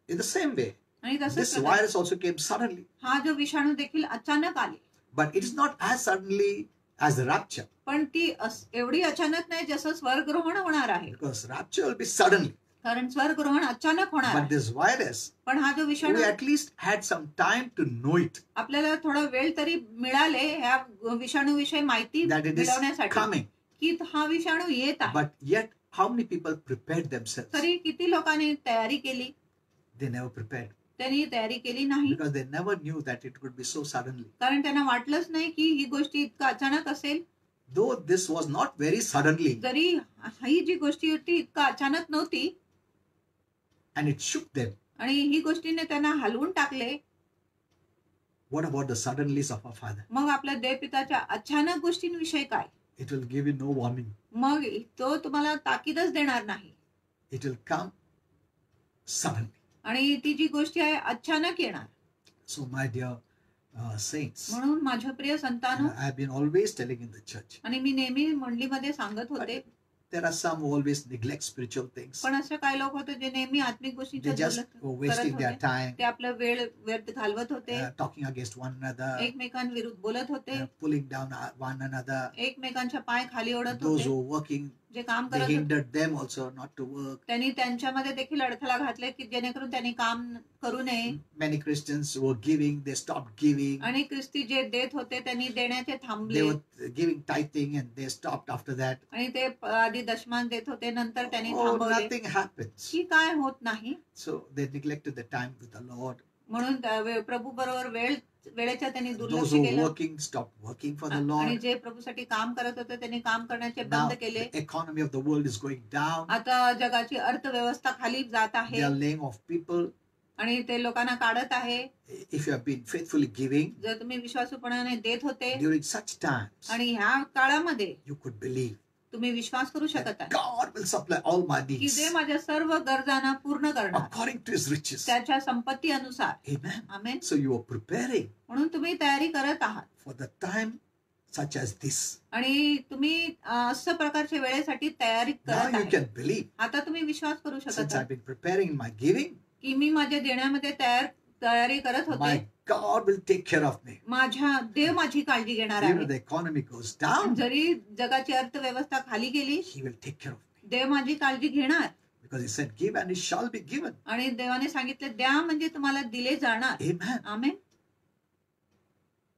In the same way, आणि this तसंच virus also came suddenly, हा जो विषाणू देखील अचानक आले, but it is not as suddenly as the rapture, पण ती एवढी अचानक नाही जसं स्वर्गग्रहण होणार आहे. because rapture will be suddenly, कारण स्वर्गग्रहण अचानक होणार but आहे. this virus, पण हा जो विषाणू we at least had some time to know it, आपल्याला थोडा वेळ तरी मिळाले ह्या विषाणूविषयी माहिती that it is मिळवण्यासाठी coming. की हा विषाणू येत आहे. But yet, how many people prepared themselves? तरी किती लोकांनी तयारी केली? They never prepared, त्यांनी तयारी केली नाही, because they never knew that it could be so suddenly. कारण त्यांना वाटलंच नाही की ही गोष्ट इतकं अचानक असेल. Though this was not very suddenly, जरी ही जी गोष्टी होती इतकं अचानक नव्हती and it shook them. आणि ही गोष्टीने त्यांना हलवून टाकले. What about the suddenlies of our Father? मग आपल्या देवपिताच्या अचानक गोष्टींविषयी काय? It will give you no warning. मग तो तुम्हाला ताकीदच देणार नाही It will come suddenly. आणि ती जी गोष्टी आहे अचानक येणार. So, my dear saints, म्हणून माझ्या प्रिय संतानो, I have been always telling in the church, आणि मी नेहमी मंडळीमध्ये सांगत होते, there are some who always neglect spiritual things. पण असे काही लोक होते जे नेहमी आत्मिक They गोष्टींच्या just go wasting their time, ते आपला वेळ व्यर्थ घालवत होते, talking against one another, एकमेकांविरुद्ध बोलत होते, pulling down one another. एकमेकांच्या पाय खाली ओढत Those होते. who are working, जे काम they करत होते hindered them also not to work. त्यांनी त्यांच्यामध्ये देखील अडथळा घातले की जेणेकरून त्यांनी काम करू नये. Many Christians who were giving, they stopped giving. आणि ख्रिस्ती जे देत होते त्यांनी देण्याचे They थांबले were giving tithing and they stopped after that. आणि ते आधी दशमान देत होते, नंतर त्यांनी Oh, थांबवले. nothing happens. की काय होत नाही. So they neglected the time with the Lord. म्हणून प्रभू बरोबर वेळेच्या त्यांनी Those दुर्लक्ष who were केलं. working stopped working for the आणि Lord. जे प्रभूसाठी काम करत होते त्यांनी काम करण्याचे Now बंद केले. the economy of the world is going down. आता जगाची अर्थव्यवस्था खाली जात They आहे are laying off people. आणि ते लोकांना काढत आहे. If you have been faithfully giving जर तुम्ही विश्वासूपणाने देत होते during such times, आणि ह्या काळामध्ये you could believe तुम्ही विश्वास करू शकत that आहे God will supply all my की needs ते माझ्या सर्व गरजांना पूर्ण करणार according to His riches. त्याच्या संपत्ती अनुसार. Amen. Amen. So you are preparing म्हणून तुम्ही तयारी करत आहात for the time such as this. आणि तुम्ही असं प्रकारच्या वेळेसाठी तयारी Now करत you आहे. can believe. आता तुम्ही विश्वास करू शकत Since I've आहात been preparing in my giving, की मी माझ्या देण्यामध्ये तयारी करत होते. my God will take care of me. देव माझी काळजी घेणार Even if आहे. the economy goes down, जरी जगाची अर्थव्यवस्था खाली गेली, He will take care of me. देव माझी काळजी घेणार. Because He said, give and it shall be given. आणि देवाने सांगितले द्या म्हणजे तुम्हाला दिले जाणार. Amen. Amen.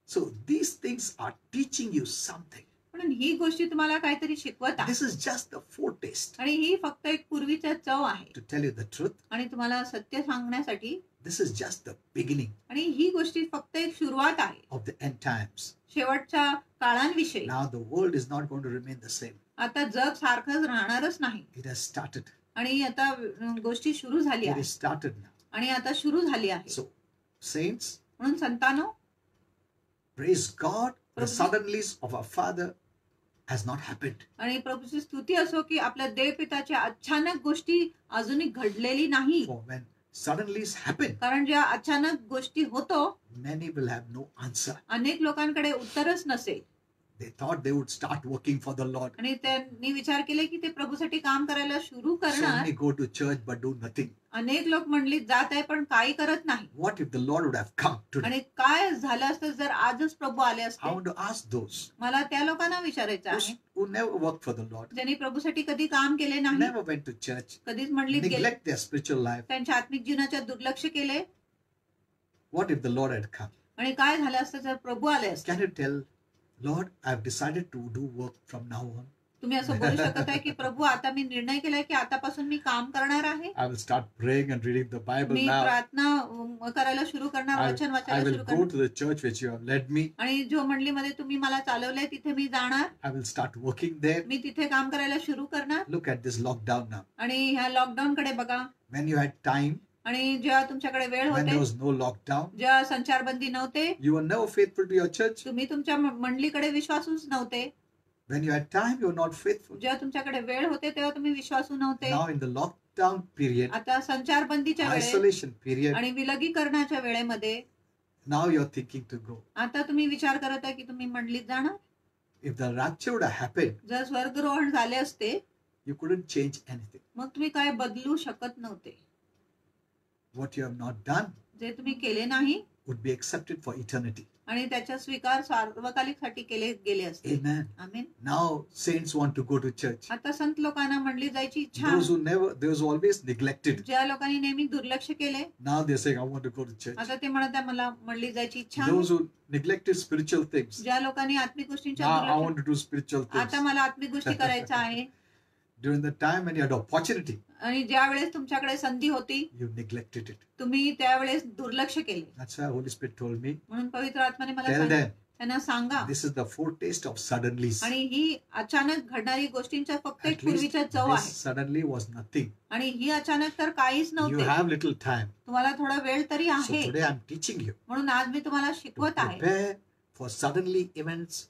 So these things are teaching you something. पण म्हणून ही गोष्टी तुम्हाला काहीतरी शिकवत आहे This is just the foretaste. आणि ही फक्त एक पूर्वीचा चव आहे To tell you the truth, आणि तुम्हाला सत्य सांगण्यासाठी this is just the beginning आणि ही गोष्टी फक्त एक सुरुवात आहे of the end times. शेवटच्या काळांविषयी. Now the world is not going to remain the same. आता जग सारखंच राहणारच नाही It has started. आणि आता गोष्टी सुरू झाली It आहे is started now. आणि आता सुरू झाली आहे. So, saints, म्हणून संतानो, praise God. The suddenlies of our Father has not happened. आणि प्रभूची स्तुती असो की आपल्या देवपिताच्या अचानक गोष्टी अजूनही घडलेली नाही. For when suddenlies happen, कारण ज्या अचानक गोष्टी होतो many will have no answer. अनेक लोकांकडे उत्तरच नसेल They thought they would start working for the Lord. आणि त्यांनी विचार केले की ते प्रभूसाठी काम करायला सुरू So करणार. many go to church but do nothing. अनेक लोक मंडळीत जात आहे पण काही करत नाही. What if the Lord would have come today? आणि काय झालं असतं जर आजच प्रभू आले I असते. want to ask those मला त्या लोकांना विचारायचं आहे who never worked for the Lord, ज्यांनी प्रभूसाठी कधी काम केले नाही, never went to church, कधीच मंडळीत गेले, neglect their spiritual life. त्यांच्या आत्मिक जीवनाच्या दुर्लक्ष केले. What if the Lord had come? आणि काय झालं असतं जर प्रभू आले असते. Can you tell, Lord, I've decided to do work from now on. तुम्ही असं बोलू शकत आहे की प्रभू आता मी निर्णय केलाय की आतापासून मी काम करणार आहे. I will start praying and reading the Bible me now. प्रार्थना करायला सुरू करणार, वचन I वाचायला will सुरू go करणार to the church which you have led me. आणि जो मंडळीमध्ये तुम्ही मला चालवलंय तिथे मी जाणार. I will start working there. मी तिथे काम करायला सुरू करणार. Look at this lockdown now. आणि ह्या लॉकडाऊन कडे बघा. When you had time, आणि जेव्हा तुमच्याकडे वेळ when there होते, was no lockdown, जेव्हा संचारबंदी नव्हते, you were never faithful to your church. तुम्ही तुमच्या मंडळीकडे विश्वासूच नव्हते. When you had time, you were not faithful. जेव्हा तुमच्याकडे वेळ होते तेव्हा तुम्ही विश्वासू नव्हते. Now in the lockdown period, आता संचारबंदीच्या वेळेत isolation period, आणि विलगीकरणाच्या वेळेमध्ये now you're thinking to go. आता तुम्ही विचार करत आहे की तुम्ही मंडळीत जाणार. If the rapture would have happened, जर स्वर्गरोहण झाले असते you couldn't change anything. मग तुम्ही काय बदलू शकत नव्हते. What you have not done जे तुम्ही केले नाही would be accepted for eternity. आणि त्याचा स्वीकार सार्वकालिकसाठी केले गेले असते. Amen. Amen. Now saints want to go to church. आता संत लोकांना मंडळीत जायची इच्छा. Those who always neglected. ज्या लोकांनी नेहमी दुर्लक्ष केले Now they're saying, I want to go to church. आता ते म्हणत आहे मला मंडळीत जायची इच्छा. Those who neglected spiritual things. ज्या लोकांनी आत्मिक गोष्टींच्या Now I दुर्लक्ष, want to do spiritual things. आता मला आत्मिक गोष्टी करायच्या आहे. During the time when you had opportunity, आणि ज्या वेळेस तुमच्याकडे संधी होती you neglected it. तुम्ही त्यावेळेस दुर्लक्ष केले. That's why Holy Spirit told me, म्हणून पवित्र आत्म्याने मला tell सांगितलं, them, त्यांना सांगा. this is the foretaste of suddenlies. आणि ही अचानक घडणारी गोष्टींच्या फक्त एक At least पूर्वीच्या चव this आहे. suddenly was nothing. आणि ही अचानक तर काहीच You नव्हते. have little time. तुम्हाला थोडा वेळ तरी So आहे. today I'm teaching you म्हणून आज मी तुम्हाला to शिकवत आहे. prepare for suddenly events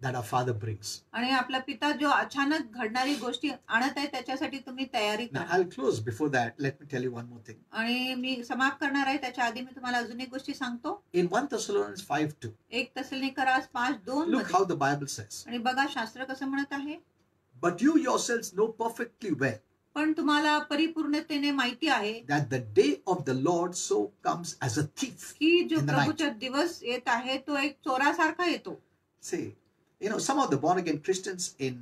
that our Father brings. आणि आपला पिता जो अचानक घडणारी गोष्टी आणत आहे त्याच्यासाठी तुम्ही तयारी Now करा. I'll close. Before that, let me tell you one more thing. आणि मी समाप्त करणार आहे त्याच्या आधी मी तुम्हाला अजून एक गोष्टी सांगतो. In 1 Thessalonians 5:2, 1 Thessalonians 5:2 look मध्ये. how the Bible says, आणि बघा शास्त्र कसं म्हणत आहे. but you yourselves know perfectly well पण तुम्हाला परिपूर्णतेने माहिती आहे that the day of the Lord so comes as a thief की जो in the night. प्रभूचा दिवस येत आहे तो एक चोरासारखा येतो. Say, some of the born again Christians in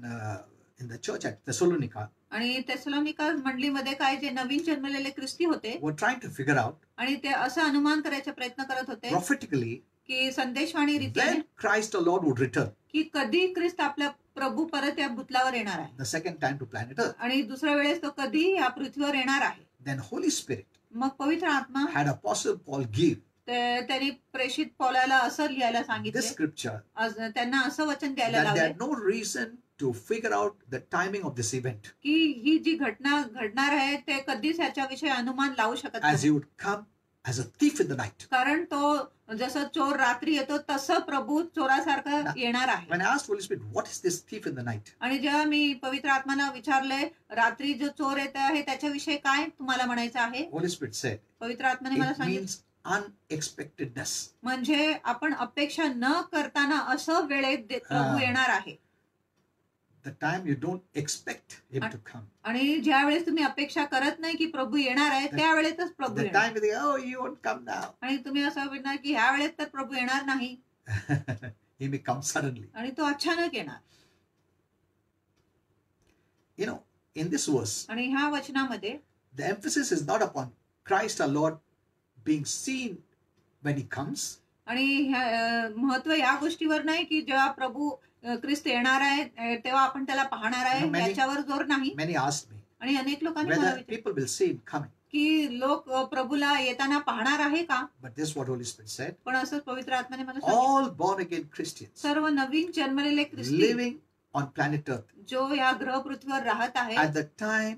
the church at Thessalonica आणि तेसलोनिका मंडळीमध्ये काय जे नवीन जन्मलेले ख्रिस्ती होते were trying to figure out आणि ते असं अनुमान करायचा प्रयत्न करत होते prophetically की संदेशवाणी रीतीने when Christ our Lord would return की कधी ख्रिस्त आपल्या प्रभू परत या भूतलावर येणार आहे the second time to planet Earth. आणि दुसऱ्या वेळेस तो कधी या पृथ्वीवर येणार आहे. Then Holy Spirit मग पवित्र आत्मा had Apostle Paul give त्यांनी प्रेषित पौलाला असं लिहायला this सांगितले, scripture त्यांना असं वचन द्यायला that they लावले had no reason to figure out the timing of this event की ही जी घटना घडणार आहे ते कधीच ह्याच्याविषयी अनुमान लावू शकत as he नाही. would come as a thief in the night. कारण तो जसं चोर रात्री येतो तसं प्रभू चोरासारखा येणार आहे. When I asked Holy Spirit, what is this thief in the night? आणि जेव्हा मी पवित्र आत्माला विचारले रात्री जो चोर येत आहे त्याच्याविषयी काय तुम्हाला म्हणायचं आहे, Holy Spirit said, पवित्र आत्म्याने मला it सांगितलं means unexpectedness. म्हणजे आपण अपेक्षा न करताना असं वेळेत प्रभू येणार आहे. The time you don't expect him to come. आणि ज्या वेळेस तुम्ही अपेक्षा करत नाही की प्रभू येणार आहे त्यावेळेतच प्रभू The येणार. time you think, oh, he won't come now. आणि तुम्ही असं म्हणणार की ह्या वेळेत तर प्रभू येणार नाही He may come suddenly. आणि तो अचानक येणार. In this verse, आणि ह्या वचनामध्ये the emphasis is not upon Christ our Lord being seen when he comes. आणि महत्व या गोष्टीवर नाही की जेव्हा प्रभू ख्रिस्त येणार आहे तेव्हा आपण त्याला पाहणार आहे Many- याच्यावर जोर नाही. Many asked me आणि अनेक लोकांनी मला whether विचारलं people will see him coming. की लोक प्रभूला येताना पाहणार आहे का. But this is what Holy Spirit said. पण असंच पवित्र आत्म्याने मला सांगितलं, All born again Christians सर्व नवीन जन्मलेले ख्रिस्ती living on planet Earth जो या ग्रह पृथ्वीवर राहत आहे at the time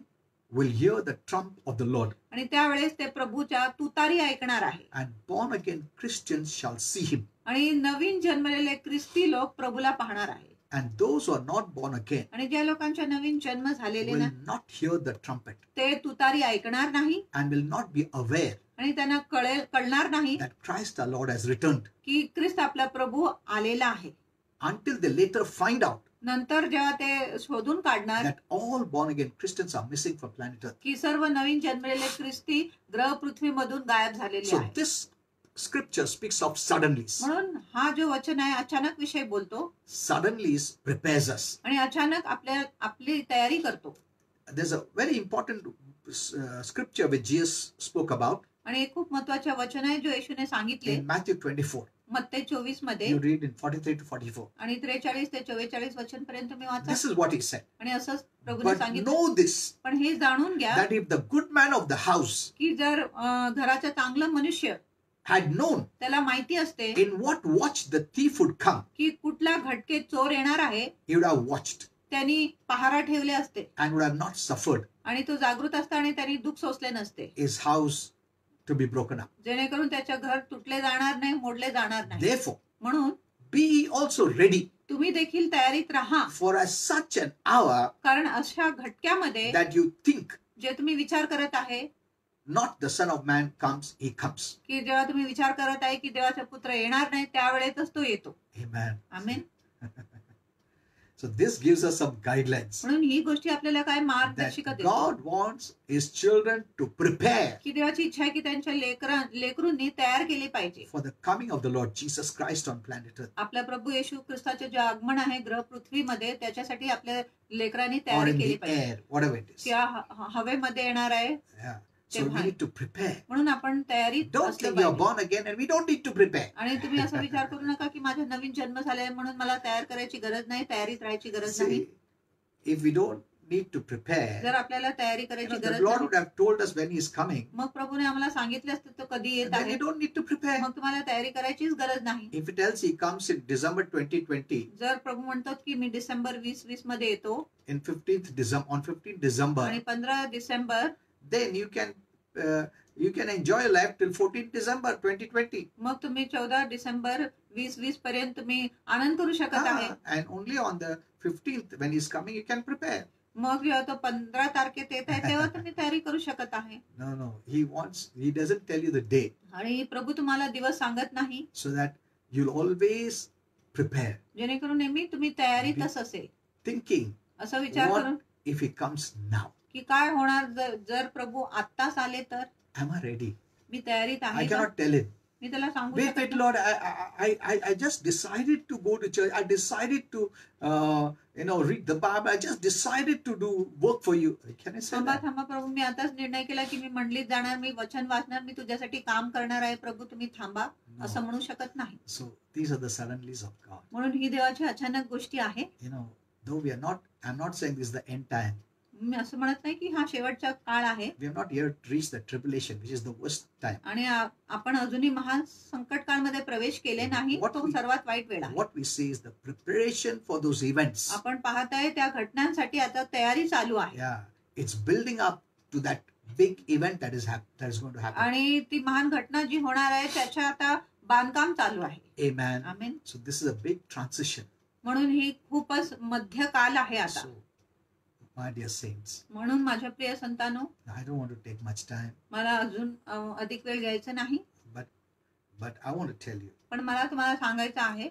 will hear the trump of the Lord. आणि त्यावेळेस ते प्रभूच्या तुतारी ऐकणार आहे. And born again Christians shall see him. आणि नवीन जन्मलेले ख्रिस्ती लोक प्रभूला पाहणार आहे. And those who are not born again आणि ज्या लोकांच्या नवीन जन्म झालेले will ना not hear the trumpet ते तुतारी ऐकणार नाही and will not be aware आणि त्यांना कळणार नाही that Christ our Lord has returned की ख्रिस्त आपला प्रभू आलेला आहे. until they later find out नंतर जेव्हा ते शोधून काढणार that all born again Christians are missing from planet Earth. की सर्व नवीन जन्मलेले ख्रिस्ती ग्रह पृथ्वीमधून गायब झालेले So आहे. this scripture speaks of suddenlies. म्हणून हा जो वचन आहे अचानक विषय बोलतो Suddenlies prepares us. आणि अचानक आपली तयारी करतो. There's a very important scripture which Jesus spoke about आणि एक खूप महत्वाचे वचन आहे जो येशूने सांगितले in Matthew 24. मत्ते 24 मध्ये You read in 43 to 44. आणि 43 ते 44 वचन पर्यंत तुम्ही वाचा. This is what he said. आणि असंच प्रभूने But सांगितलं. know this, पण हे जाणून घ्या that if the good man of the house की जर घराचा चांगला मनुष्य had known त्याला माहिती असते in what watch the thief would come, की कुठल्या घटकेत चोर येणार आहे he would have watched त्यांनी पहारा ठेवले असते and would have not suffered आणि तो जागृत असता आणि त्यांनी दुःख सोसले नसते his house to be broken up. जेणेकरून त्याच्या घर तुटले जाणार नाही, मोडले जाणार नाही. Therefore, म्हणून be ye also ready, तुम्ही देखील तयारीत राहा, for at such an hour कारण अशा घटक्यामध्ये that you think जे तुम्ही विचार करत आहे not the Son of Man comes, he comes. की जेव्हा तुम्ही विचार करत आहे की देवाचा पुत्र येणार नाही त्यावेळेतच तो येतो. Amen. Amen. So this gives us some guidelines म्हणून ही गोष्टी आपल्याला काय that मार्गदर्शिका देतो God wants his children to prepare की देवाची इच्छा आहे की त्यांच्या लेकरूंनी तयार केली पाहिजे for the coming of the Lord Jesus Christ on planet Earth, आपला प्रभू येशू ख्रिस्ताचे जे आगमन आहे ग्रह पृथ्वीमध्ये त्याच्यासाठी आपल्या लेकरांनी or तयारी in केली the पाहिजे. air, whatever it is. किंवा हवेमध्ये येणार आहे Yeah. So we need to prepare. म्हणून आपण तयारीत Don't असलं think you're पाहिजे. born again and we don't need to prepare. आणि तुम्ही असा विचार करू नका की माझा नवीन जन्म झालाय म्हणून मला तयार करायची गरज नाही, तयारीत राहायची गरज नाही. See, if we don't need to prepare, जर आपल्याला तयारी करायची the गरज Lord नाही would have told us when He is coming, मग प्रभूने आम्हाला सांगितले असते तो कधी येत then आहे, you don't need to prepare. मग तुम्हाला तयारी करायचीच गरज नाही. If it tells He comes in December 2020, जर प्रभू म्हणतात की मी डिसेंबर 2020 मध्ये येतो in 15th December, on 15th December, आणि 15 December then you can enjoy your life till 14th December 2020. मग तुम्ही 14 डिसेंबर 2020 पर्यंत तुम्ही आनंद करू शकत आहे. And only on the 15th when He's coming, you can prepare. मग जेव्हा तो 15 तारखेत येत आहे तेव्हा तुम्ही तयारी करू शकत आहे. No. He doesn't tell you the day आणि प्रभू तुम्हाला दिवस सांगत नाही so that you'll always prepare, जेणेकरून नेहमी तुम्ही तयारीतच असेल. thinking, असं विचार what करून if He comes now? की काय होणार जर प्रभू आत्ताच आले तर Am I ready? मी तयारीत I आहे का? cannot tell Him. मी त्याला सांगू Wait, शकत wait, नाही. Lord. I just decided to go to church. I decided to, read the Bible. I just decided to do work for you. Can I say थांबा that? थांबा प्रभू मी आताच निर्णय केला की मी मंडळीत जाणार, मी वचन वाचणार, मी तुझ्यासाठी काम करणार आहे. प्रभू तुम्ही थांबा असं No. म्हणू शकत नाही. So these are the suddenlies of God. म्हणून ही देवाची अचानक गोष्टी आहे. Though I'm not saying this is the end time. मी असं म्हणत नाही की हा शेवटचा काळ आहे We have not yet reached the tribulation, which is the worst time. आणि आपण अजूनही महान संकट काळमध्ये प्रवेश केले नाही. What तो we- सर्वात वाईट वेळ आहे. What we see is the preparation for those events. आपण पाहताय त्या घटनांसाठी आता तयारी चालू आहे Yeah, it's building up to that big event that is going to happen. आणि ती महान घटना जी होणार आहे त्याच्या आता बांधकाम चालू आहे. Amen. Amen. So this is a big transition. म्हणून ही खूपच मध्य काल आहे आता. So, my dear saints, म्हणून माझ्या प्रिय संतानो I don't want to take much time, मला अजून अधिक वेळ घ्यायचा नाही, but I want to tell you. पण मला तुम्हाला सांगायचं आहे.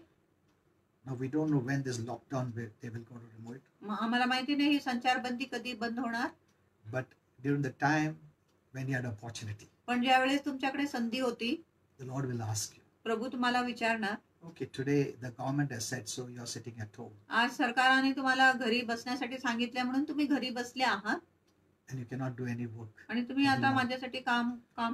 Now we don't know when this lockdown they will go to remove it, आम्हाला माहिती नाही ही संचारबंदी कधी बंद होणार, but during the time when you had opportunity, पण ज्या वेळेस तुमच्याकडे संधी होती the Lord will ask you. प्रभू तुम्हाला विचारणार. Okay, today the government has said so. You are sitting at home, आज सरकारने तुम्हाला घरी बसण्यासाठी सांगितलं म्हणून तुम्ही घरी बसले आहात and you cannot do any work. आणि तुम्ही आता माझ्यासाठी काम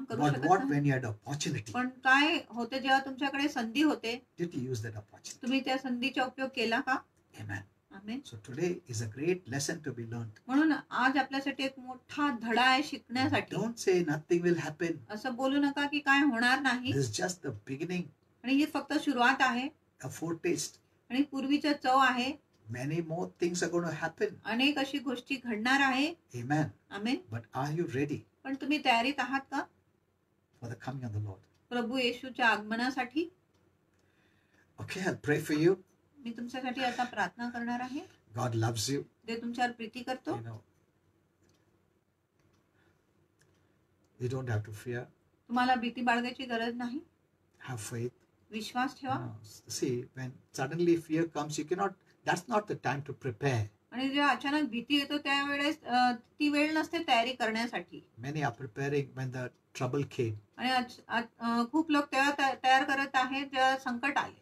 करू But शकत what नाही. when you had opportunity? पण काय होते जेव्हा तुमच्याकडे संधी होते, Did you use that opportunity? तुम्ही त्या संधीचा उपयोग केला का? Amen. Amen. So today is a great lesson to be learned. म्हणून आज आपल्यासाठी एक मोठा धडा आहे शिकण्यासाठी. Don't say nothing will happen. असं बोलू नका की काय होणार नाही. This is just the beginning, आणि ही फक्त सुरुवात आहे a foretaste. आणि पूर्वीचं चव आहे. Many more things are going to happen. अनेक अशी गोष्टी घडणार आहे. Amen. Amen. But are you ready पण तुम्ही तयारीत आहात का for the coming of the Lord? Prabhu येशूच्या आगमनासाठी? Okay, I'll pray for you. मी तुमच्यासाठी आता प्रार्थना करणार आहे. God loves you. देव तुमच्यावर प्रीती करतो. You know, you don't have to fear. तुम्हाला भीती बाळगायची गरज नाही. Have faith. विश्वास ठेवा. See, when suddenly fear comes, you cannot. That's not the time to prepare. आणि जेव्हा अचानक भीती येतो त्यावेळेस ती वेळ नसते तयारी करण्यासाठी. Many are preparing when the trouble came. आणि खूप लोक तेव्हा तयार करत आहेत जेव्हा संकट आले.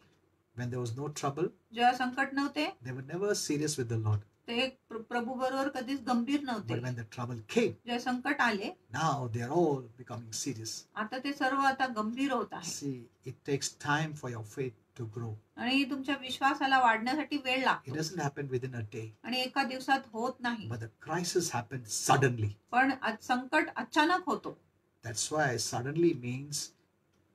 When there was no trouble, जेव्हा संकट नव्हते they were never serious with the Lord. ते प्रभू बरोबर कधीच गंभीर नव्हते. But when the trouble came, जेव्हा संकट आले now they are all becoming serious. आता ते सर्व आता गंभीर होत आहे. See, it takes time for your faith to grow. आणि तुमच्या विश्वासाला वाढण्यासाठी वेळ It लागतो. doesn't happen within a day. आणि एका दिवसात होत नाही. But the crisis happens suddenly. पण संकट अचानक होतो. That's why suddenly means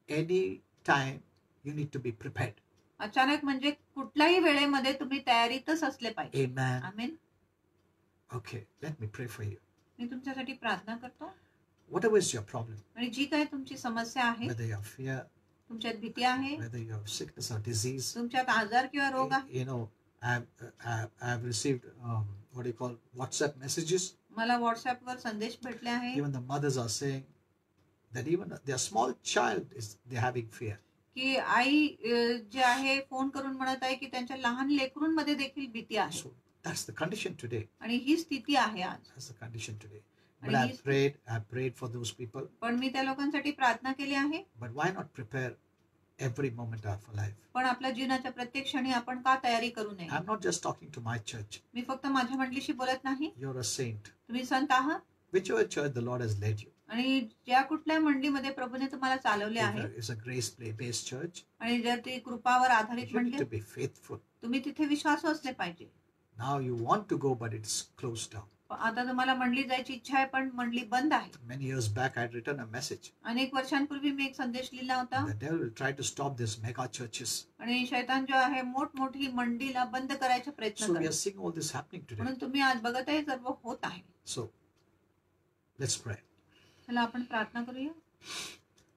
any time you need to be prepared. अचानक म्हणजे कुठल्याही वेळेमध्ये तुम्ही तयारीतच असले पाहिजे. Amen. Amen. Okay, let me pray for you. मी तुमच्यासाठी प्रार्थना करतो. Whatever is your problem, आणि जी काही तुमची समस्या आहे, whether you have fear, तुमच्यात भीती आहे, whether you have sickness or disease, तुमच्यात आजार किंवा रोग आहे. you know, I've received what do you call WhatsApp messages. मला व्हॉट्सअपवर संदेश भेटले आहे Even the mothers are saying that even their small child they're having fear. की आई जे आहे फोन करून म्हणत आहे की त्यांच्या लहान लेकरूंमध्ये देखील भीती आहे. So that's the condition today. आणि ही स्थिती आहे आज. That's the condition today. But And I've prayed for those people. पण मी त्या लोकांसाठी प्रार्थना केली आहे. But why not prepare every moment of our life? पण आपल्या जीवनाच्या प्रत्येक क्षणी आपण का तयारी करू नये? I'm not just talking to my church. मी फक्त माझ्या मंडळीशी बोलत नाही. You're a saint. तुम्ही संत आहात. Whichever church the Lord has led you. आणि ज्या कुठल्या मंडळीमध्ये प्रभूने तुम्हाला चालवले If आहे there is a grace-based church, आणि जर ती कृपावर आधारित you need मंडळ, to be faithful. तुम्ही तिथे विश्वासू असले पाहिजे. Now you want to go, but it's closed down. आता तुम्हाला मंडळी जायची इच्छा आहे पण मंडळी बंद आहे. Many years back, I had written a message. अनेक वर्षांपूर्वी मी एक संदेश लिहिला होता. The devil will try to stop these mega churches. आणि शैतान जो आहे मोठमोठी मंडळीला बंद करायचा प्रयत्न So we are करतो. seeing all this happening today. म्हणून तुम्ही आज बघत आहे सर्व होत आहे. So let's pray. चला आपण प्रार्थना करूया.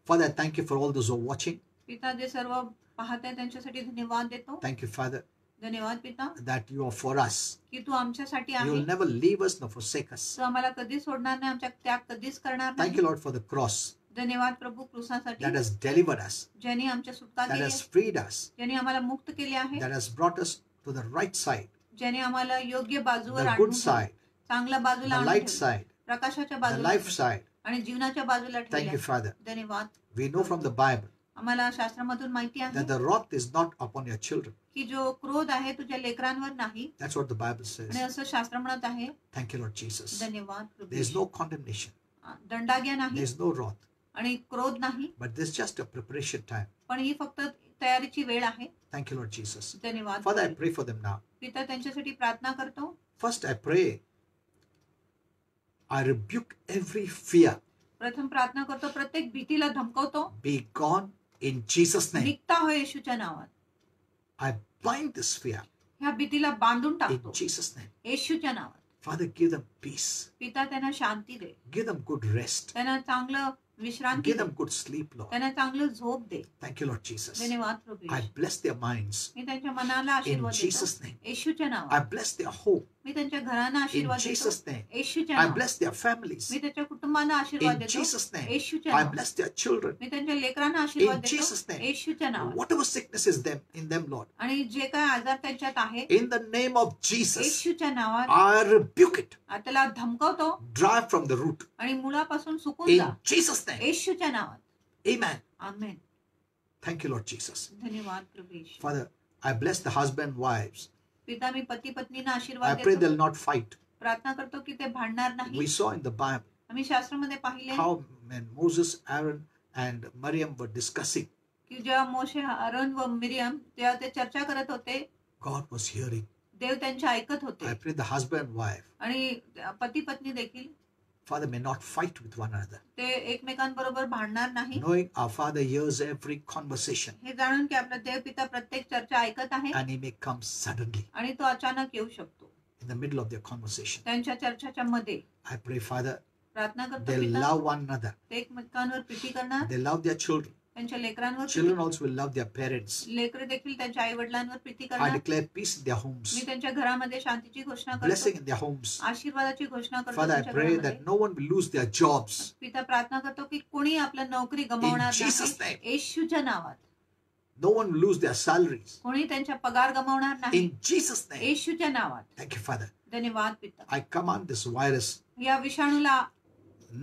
Father, I thank you for all those who are watching. पिता जे सर्व पाहत आहे त्यांच्यासाठी धन्यवाद देतो. Thank you, Father, धन्यवाद पिता that you are for us. की तू आमच्यासाठी You आहे. will never leave us nor forsake us. तू आम्हाला कधीच सोडणार नाही, आमच्या त्याग कधीच करणार Thank नाही. you, Lord, for the cross धन्यवाद प्रभू क्रूसासाठी that has delivered us, ज्याने आमच्या सुटका that केली has आहे, freed us, ज्याने आम्हाला मुक्त केले आहे, that has brought us to the right side, ज्याने आम्हाला योग्य बाजूवर the आणून good ठेवले, side, चांगल्या बाजूला the आणून light ठेवले, side, प्रकाशाच्या the बाजूला life ठेवले, side. आणि जीवनाच्या बाजूला Thank you, ठेवले. Father. धन्यवाद. We know from the Bible आम्हाला शास्त्रामधून माहिती आहे that the wrath is not upon your children. की जो क्रोध आहे तुझ्या लेकरांवर नाही. That's what the Bible says. आणि असं शास्त्र म्हणत आहे. Thank you, Lord Jesus. धन्यवाद प्रभू. There is no condemnation. दंडाज्ञा नाही There is no wrath. आणि क्रोध नाही, But this is just a preparation time. पण ही फक्त तयारीची वेळ आहे. Thank you, Lord Jesus. धन्यवाद. Father, I pray for them now. पिता त्यांच्यासाठी प्रार्थना करतो. First, I pray. I rebuke every fear. प्रथम प्रार्थना करतो, प्रत्येक भीतीला धमकवतो. Be gone in Jesus' name. निघता हो येशूच्या नावात. I bind this fear ह्या भीतीला बांधून in टाकतो Jesus' name. येशूच्या नावात. Father, give them peace. पिता त्यांना शांती दे, Give them good rest. त्यांना चांगलं विश्रांती Give दे, them good sleep, Lord. त्यांना चांगलं झोप दे. Thank you, Lord Jesus. धन्यवाद प्रभू. I bless their minds मी त्यांच्या मनाला in आशीर्वाद देतो Jesus' name. येशूच्या I नावात. bless their home मी त्यांच्या घरांना in आशीर्वाद देतो Jesus' name. येशूच्या I नावात. bless their families मी त्यांच्या कुटुंबांना आशीर्वाद in देतो Jesus' name. येशूच्या I नावात. bless their children. मी त्यांच्या लेकरांना आशीर्वाद In देतो Jesus' name. येशूच्या नावात. Whatever sickness is in them, Lord. आणि जे काय आजार त्यांच्यात आहे In the name of Jesus, येशूच्या नावात I rebuke it. त्याला धमकवतो Drive from the root. आणि मुळापासून सुकून In जा Jesus' name. येशूच्या नावात. Amen. Amen. Thank you, Lord Jesus. धन्यवाद प्रभू येशू. Father, I bless the husband, wives. पिता मी पती पत्नींना I आशीर्वाद pray देतो. they'll not fight. प्रार्थना करतो की ते भांडणार We नाही. saw in the Bible आम्ही शास्त्रामध्ये पाहिले how when Moses, Aaron, and Miriam were discussing, की जेव्हा मोशे, आरोन व मिरियम तेव्हा ते चर्चा करत होते, God was hearing. देव त्यांचे ऐकत होते. I pray the husband and wife, आणि पती पत्नी देखील Father, may not fight with one another, ते एकमेकांबरोबर भांडणार नाही. knowing our Father hears every conversation हे जाणून की आपला देव पिता प्रत्येक चर्चा ऐकत आहे and He may come suddenly आणि तो अचानक येऊ शकतो in the middle of their conversation. त्यांच्या चर्चाच्या मध्ये. I pray, Father, प्रार्थना करतो they पिता, love one another. ते एकमेकांवर प्रीती करणार, They love their children. त्यांच्या लेकरांवर Children also will love their parents. लेकरे देखील त्यांच्या आई वडिलांवर प्रीती I करणार. declare peace in their homes, मी त्यांच्या घरामध्ये शांतीची घोषणा करतो, blessing in their homes. आशीर्वादाची घोषणा करतो Father, I त्यांच्या pray घरामध्ये. that no one will lose their jobs. पिता प्रार्थना करतो की कोणी आपलं नोकरी गमावणार In Jesus' नाही name. येशूच्या नावात. No one will lose their salaries. कोणी त्यांच्या पगार गमावणार नाही In Jesus' name. येशूच्या नावात. Thank you, Father. धन्यवाद पिता. I command this virus या विषाणूला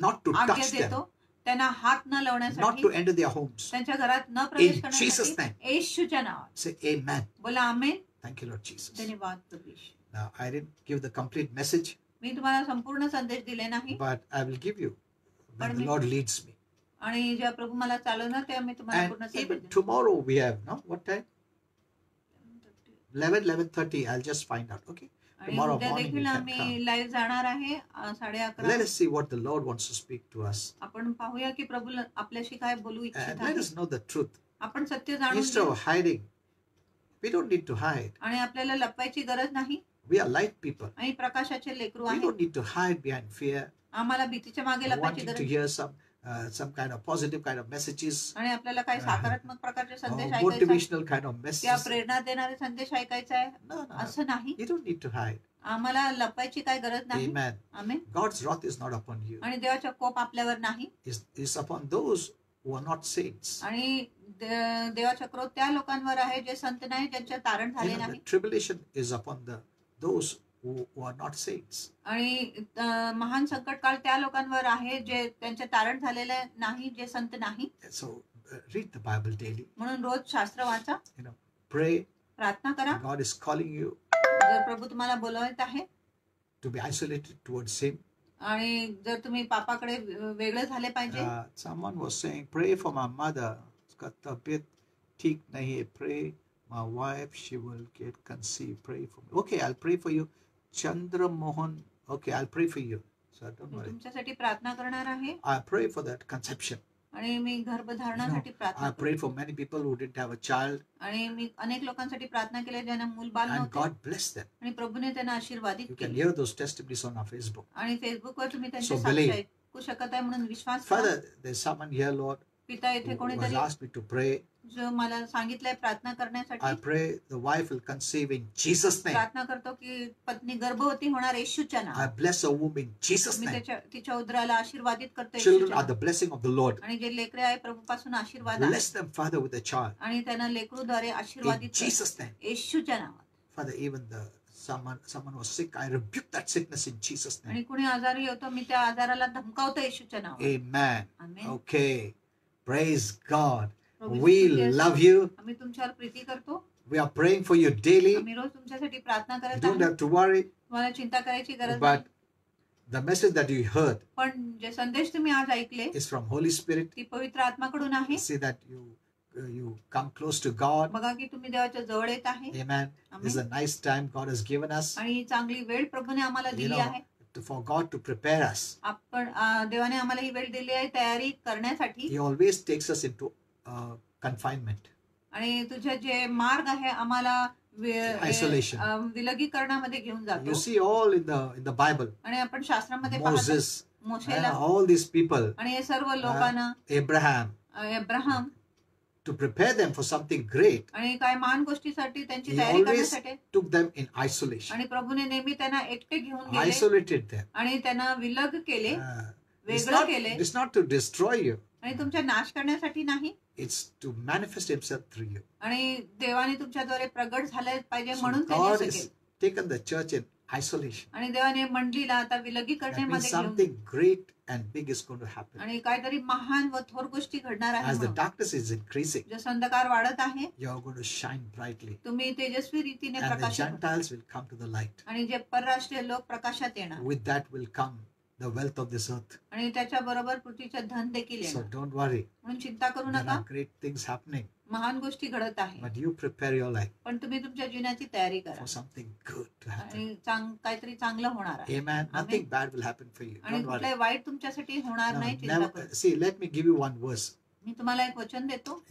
not to आज्ञा touch them, देतो, त्यांना हात न not लावण्यासाठी, to enter their homes. त्यांच्या घरात न प्रवेश In Jesus' करण्यासाठी name. येशूच्या नावात. Say amen. बोला आमेन. Thank you, Lord Jesus. धन्यवाद प्रभू येशू. Now, I didn't give the complete message, मी तुम्हाला संपूर्ण संदेश दिले नाही, but I will give you when the Pardon me? Lord leads me. आणि जेव्हा प्रभू मला चालवणार तेव्हा मी तुम्हाला पूर्ण And संदेश even देईन. tomorrow we have, no? What time? 11:30. I'll just find out. Okay. आणि Tomorrow उद्या morning देखील we can आम्ही come. लाईव्ह जाणार आहे 11:30. Let us see what the Lord wants to speak to us. आपण पाहूया की प्रभू आपल्याशी काय बोलू इच्छित And let आहे. us know the truth. आपण सत्य जाणून Instead घेऊ of hiding, we don't need to hide. आणि आपल्याला लपवायची गरज नाही. We are light people. आणि प्रकाशाचे लेकरू We आहे. don't need to hide behind fear, आम्हाला भीतीच्या मागे लपवायची wanting to गरज hear some kind of positive kind of messages, आणि आपल्याला काही सकारात्मक प्रकारचे or संदेश ऐकायचे motivational kind of त्या messages. प्रेरणा देणारे संदेश ऐकायचा आहे No, no, no. असं नाही. You don't need to hide. आम्हाला लपवायची काय गरज नाही. Amen. Amen. God's wrath is not upon you. आणि देवाचा कोप आपल्यावर नाही. It's upon those who are not saints. आणि देवाचा क्रोध त्या लोकांवर आहे जे संत नाही, ज्यांचे तारण You झाले know, the नाही. tribulation is upon those who are not saints. आणि महान संकट काळ त्या लोकांवर आहे जे त्यांचे तारण झालेले नाही, जे संत नाही. So read the Bible daily. म्हणून रोज शास्त्र वाचा, Pray. प्रार्थना करा. God is calling you जर प्रभू तुम्हाला बोलवत आहे to be isolated towards Him. आणि जर तुम्ही पापाकडे वेगळे झाले पाहिजे. Someone was saying, pray for my mother. उसका तबीयत ठीक नहीं है. Pray my wife, she will get conceived. Pray for me. Okay, I'll pray for you. Chandra Mohan. Okay, I'll pray for you. So don't me worry. तुमच्यासाठी प्रार्थना करणार आहे I pray for that conception. आणि मी गर्भधारणासाठी प्रार्थना I करते. prayed for many people who didn't have a child, आणि मी अनेक लोकांसाठी प्रार्थना केली ज्यांना मूल बाल and नव्हते God blessed them. आणि प्रभूने त्यांना आशीर्वादित You can केले. hear those testimonies on our Facebook. आणि फेसबुकवर तुम्ही त्यांचे So साक्ष believe. ऐकू शकत आहे म्हणून विश्वास करा. Father, there's someone here, Lord, पिता येथे who has कोणीतरी asked me to pray. जो मला सांगितलंय प्रार्थना I करण्यासाठी. pray the wife will conceive in Jesus' name. प्रार्थना करतो की पत्नी गर्भवती होणार येशूच्या I नावात. bless a womb in Jesus' me name. तिच्या उदराला आशीर्वादित करतो Children येशूच्या are the नावात. blessing of the Lord. आणि जे लेकरे आहे प्रभूपासून आशीर्वाद आहे Bless them, Father, with a child. आणि त्यांना लेकरूद्वारे In आशीर्वादित कर. Jesus' name. येशूच्या नावात. Father, even someone was sick, I rebuke that sickness in Jesus' name. आणि कुणी आजारी होतो मी त्या आजाराला धमकावतो येशूच्या नावात. Amen. Amen. Okay. Praise God. प्रभूची We स्तुती असो. love you. आम्ही तुमच्यावर प्रीती करतो. We are praying for you daily. आम्ही रोज तुमच्यासाठी प्रार्थना You करत don't आहोत. have to worry. तुम्हाला चिंता करायची गरज But नाही. the message that you heard पण जे संदेश तुम्ही आज ऐकले is from Holy Spirit. ती पवित्र आत्माकडून आहे. See that you come close to God. बघा की तुम्ही देवाच्या जवळ येत आहे. Amen. This is a nice time God has given us आणि चांगली वेळ प्रभूने आम्हाला You दिली know, आहे. for God to prepare us. आपण देवाने आम्हाला ही वेळ दिली आहे तयारी करण्यासाठी. He always takes us into confinement. आणि तुझे जे मार्ग आहे आम्हाला Isolation. विलगीकरणामध्ये घेऊन You जातो. see all in the Bible. आणि आपण शास्त्रामध्ये पाहतो Moses, मोशेला all these people, आणि हे सर्व लोकांना Abraham, Abraham to prepare them for something great, आणि काय महान गोष्टीसाठी त्यांची He तयारी always करण्यासाठी. took them in isolation, आणि प्रभूने नेहमी त्यांना एकटे घेऊन गेले isolated them. आणि त्यांना विलग केले, It's वेगळं केले. not to destroy you. आणि तुमचा नाश करण्यासाठी नाही. It's to manifest Himself through you. आणि देवाने तुमच्याद्वारे प्रगट झाले पाहिजे So म्हणून त्यांनी God असं has केलं. taken the church and isolation. आणि देवाने मंडलीला आता That means विलगीकरणामध्ये घेऊन something great and big is going to happen. आणि काहीतरी महान व थोर गोष्टी घडणार आहे As the म्हणून. darkness is increasing, जसं अंधकार वाढत आहे you are going to shine brightly. तुम्ही तेजस्वी रीतीने And the प्रकाशित होता. Gentiles will come to the light. आणि जे परराष्ट्रीय लोक प्रकाशात येणार With that will come the wealth of this earth. आणि त्याच्या बरोबर पृथ्वीचे धन देखील So येणार. don't worry. म्हणून चिंता करू There नका. are great things happening. महान गोष्टी घडत आहे But you prepare your life पण तुम्ही तुमच्या जीवनाची तयारी करा for something good to happen. आणि काहीतरी चांगलं होणार आहे. Amen. Nothing bad will happen for you. आणि Don't worry. कुठलाही वाईट तुमच्यासाठी होणार No, नाही, चिंता never, करू. see, let me give you one verse. मी तुम्हाला एक वचन देतो.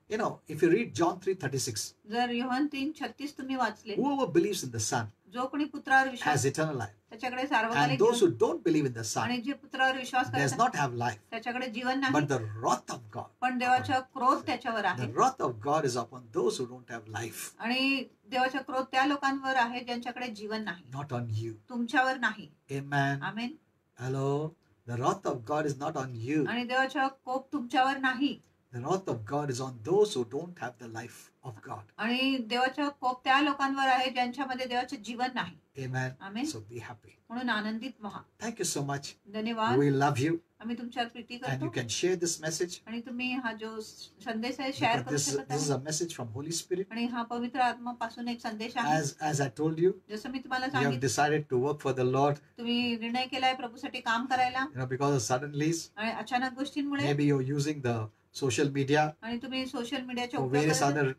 You know, if you read John 3:36, जर योहन 3:36 तुम्ही वाचले, whoever believes in the Son जो कोणी पुत्रावर विश्वास has eternal life. त्याच्याकडे And सार्वकालिक those who Jeevan, don't believe in the Son आणि जे पुत्रावर विश्वास does करत not have life, त्याच्याकडे जीवन नाही, but the wrath of God. पण देवाचा क्रोध त्याच्यावर The आहे. wrath of God is upon those who don't have life, आणि देवाचा क्रोध त्या लोकांवर आहे ज्यांच्याकडे जीवन नाही, not on you. तुमच्यावर नाही. Amen. Amen. Hello. The wrath of God is not on you. आणि देवाचा कोप तुमच्यावर नाही. The wrath of God is on those who don't have the life of God. आणि देवाचा कोप त्या लोकांवर आहे ज्यांच्यामध्ये देवाचे जीवन नाही. Amen. Amen. So be happy. म्हणून आनंदित व्हा. Thank you so much. धन्यवाद. We love you. आम्ही तुमच्यावर प्रीती And you करतो can share this message. आणि तुम्ही हा जो संदेश आहे शेअर Because करू शकत this is आहे. a message from Holy Spirit. आणि हा पवित्र आत्मापासून एक संदेश आहे. As I told you, जसं मी तुम्हाला you have सांगितलं, decided to work for the Lord. तुम्ही निर्णय केलाय प्रभूसाठी काम करायला. Because of suddenlies, आणि अचानक गोष्टींमुळे maybe you're using the social media आणि तुम्ही सोशल मीडियाचा for उपयोग various करत other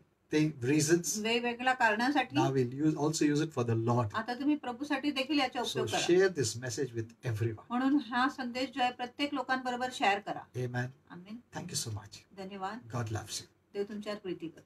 reasons. वेगवेगळ्या कारणासाठी. Now we'll also use it for the Lord. आता तुम्ही प्रभूसाठी देखील याचा So उपयोग करा. share this message with everyone. म्हणून हा संदेश जो आहे प्रत्येक लोकांबरोबर शेअर करा. Amen. Amen. Thank you so much. धन्यवाद. God loves you. देव तुमच्यावर प्रीती करतो.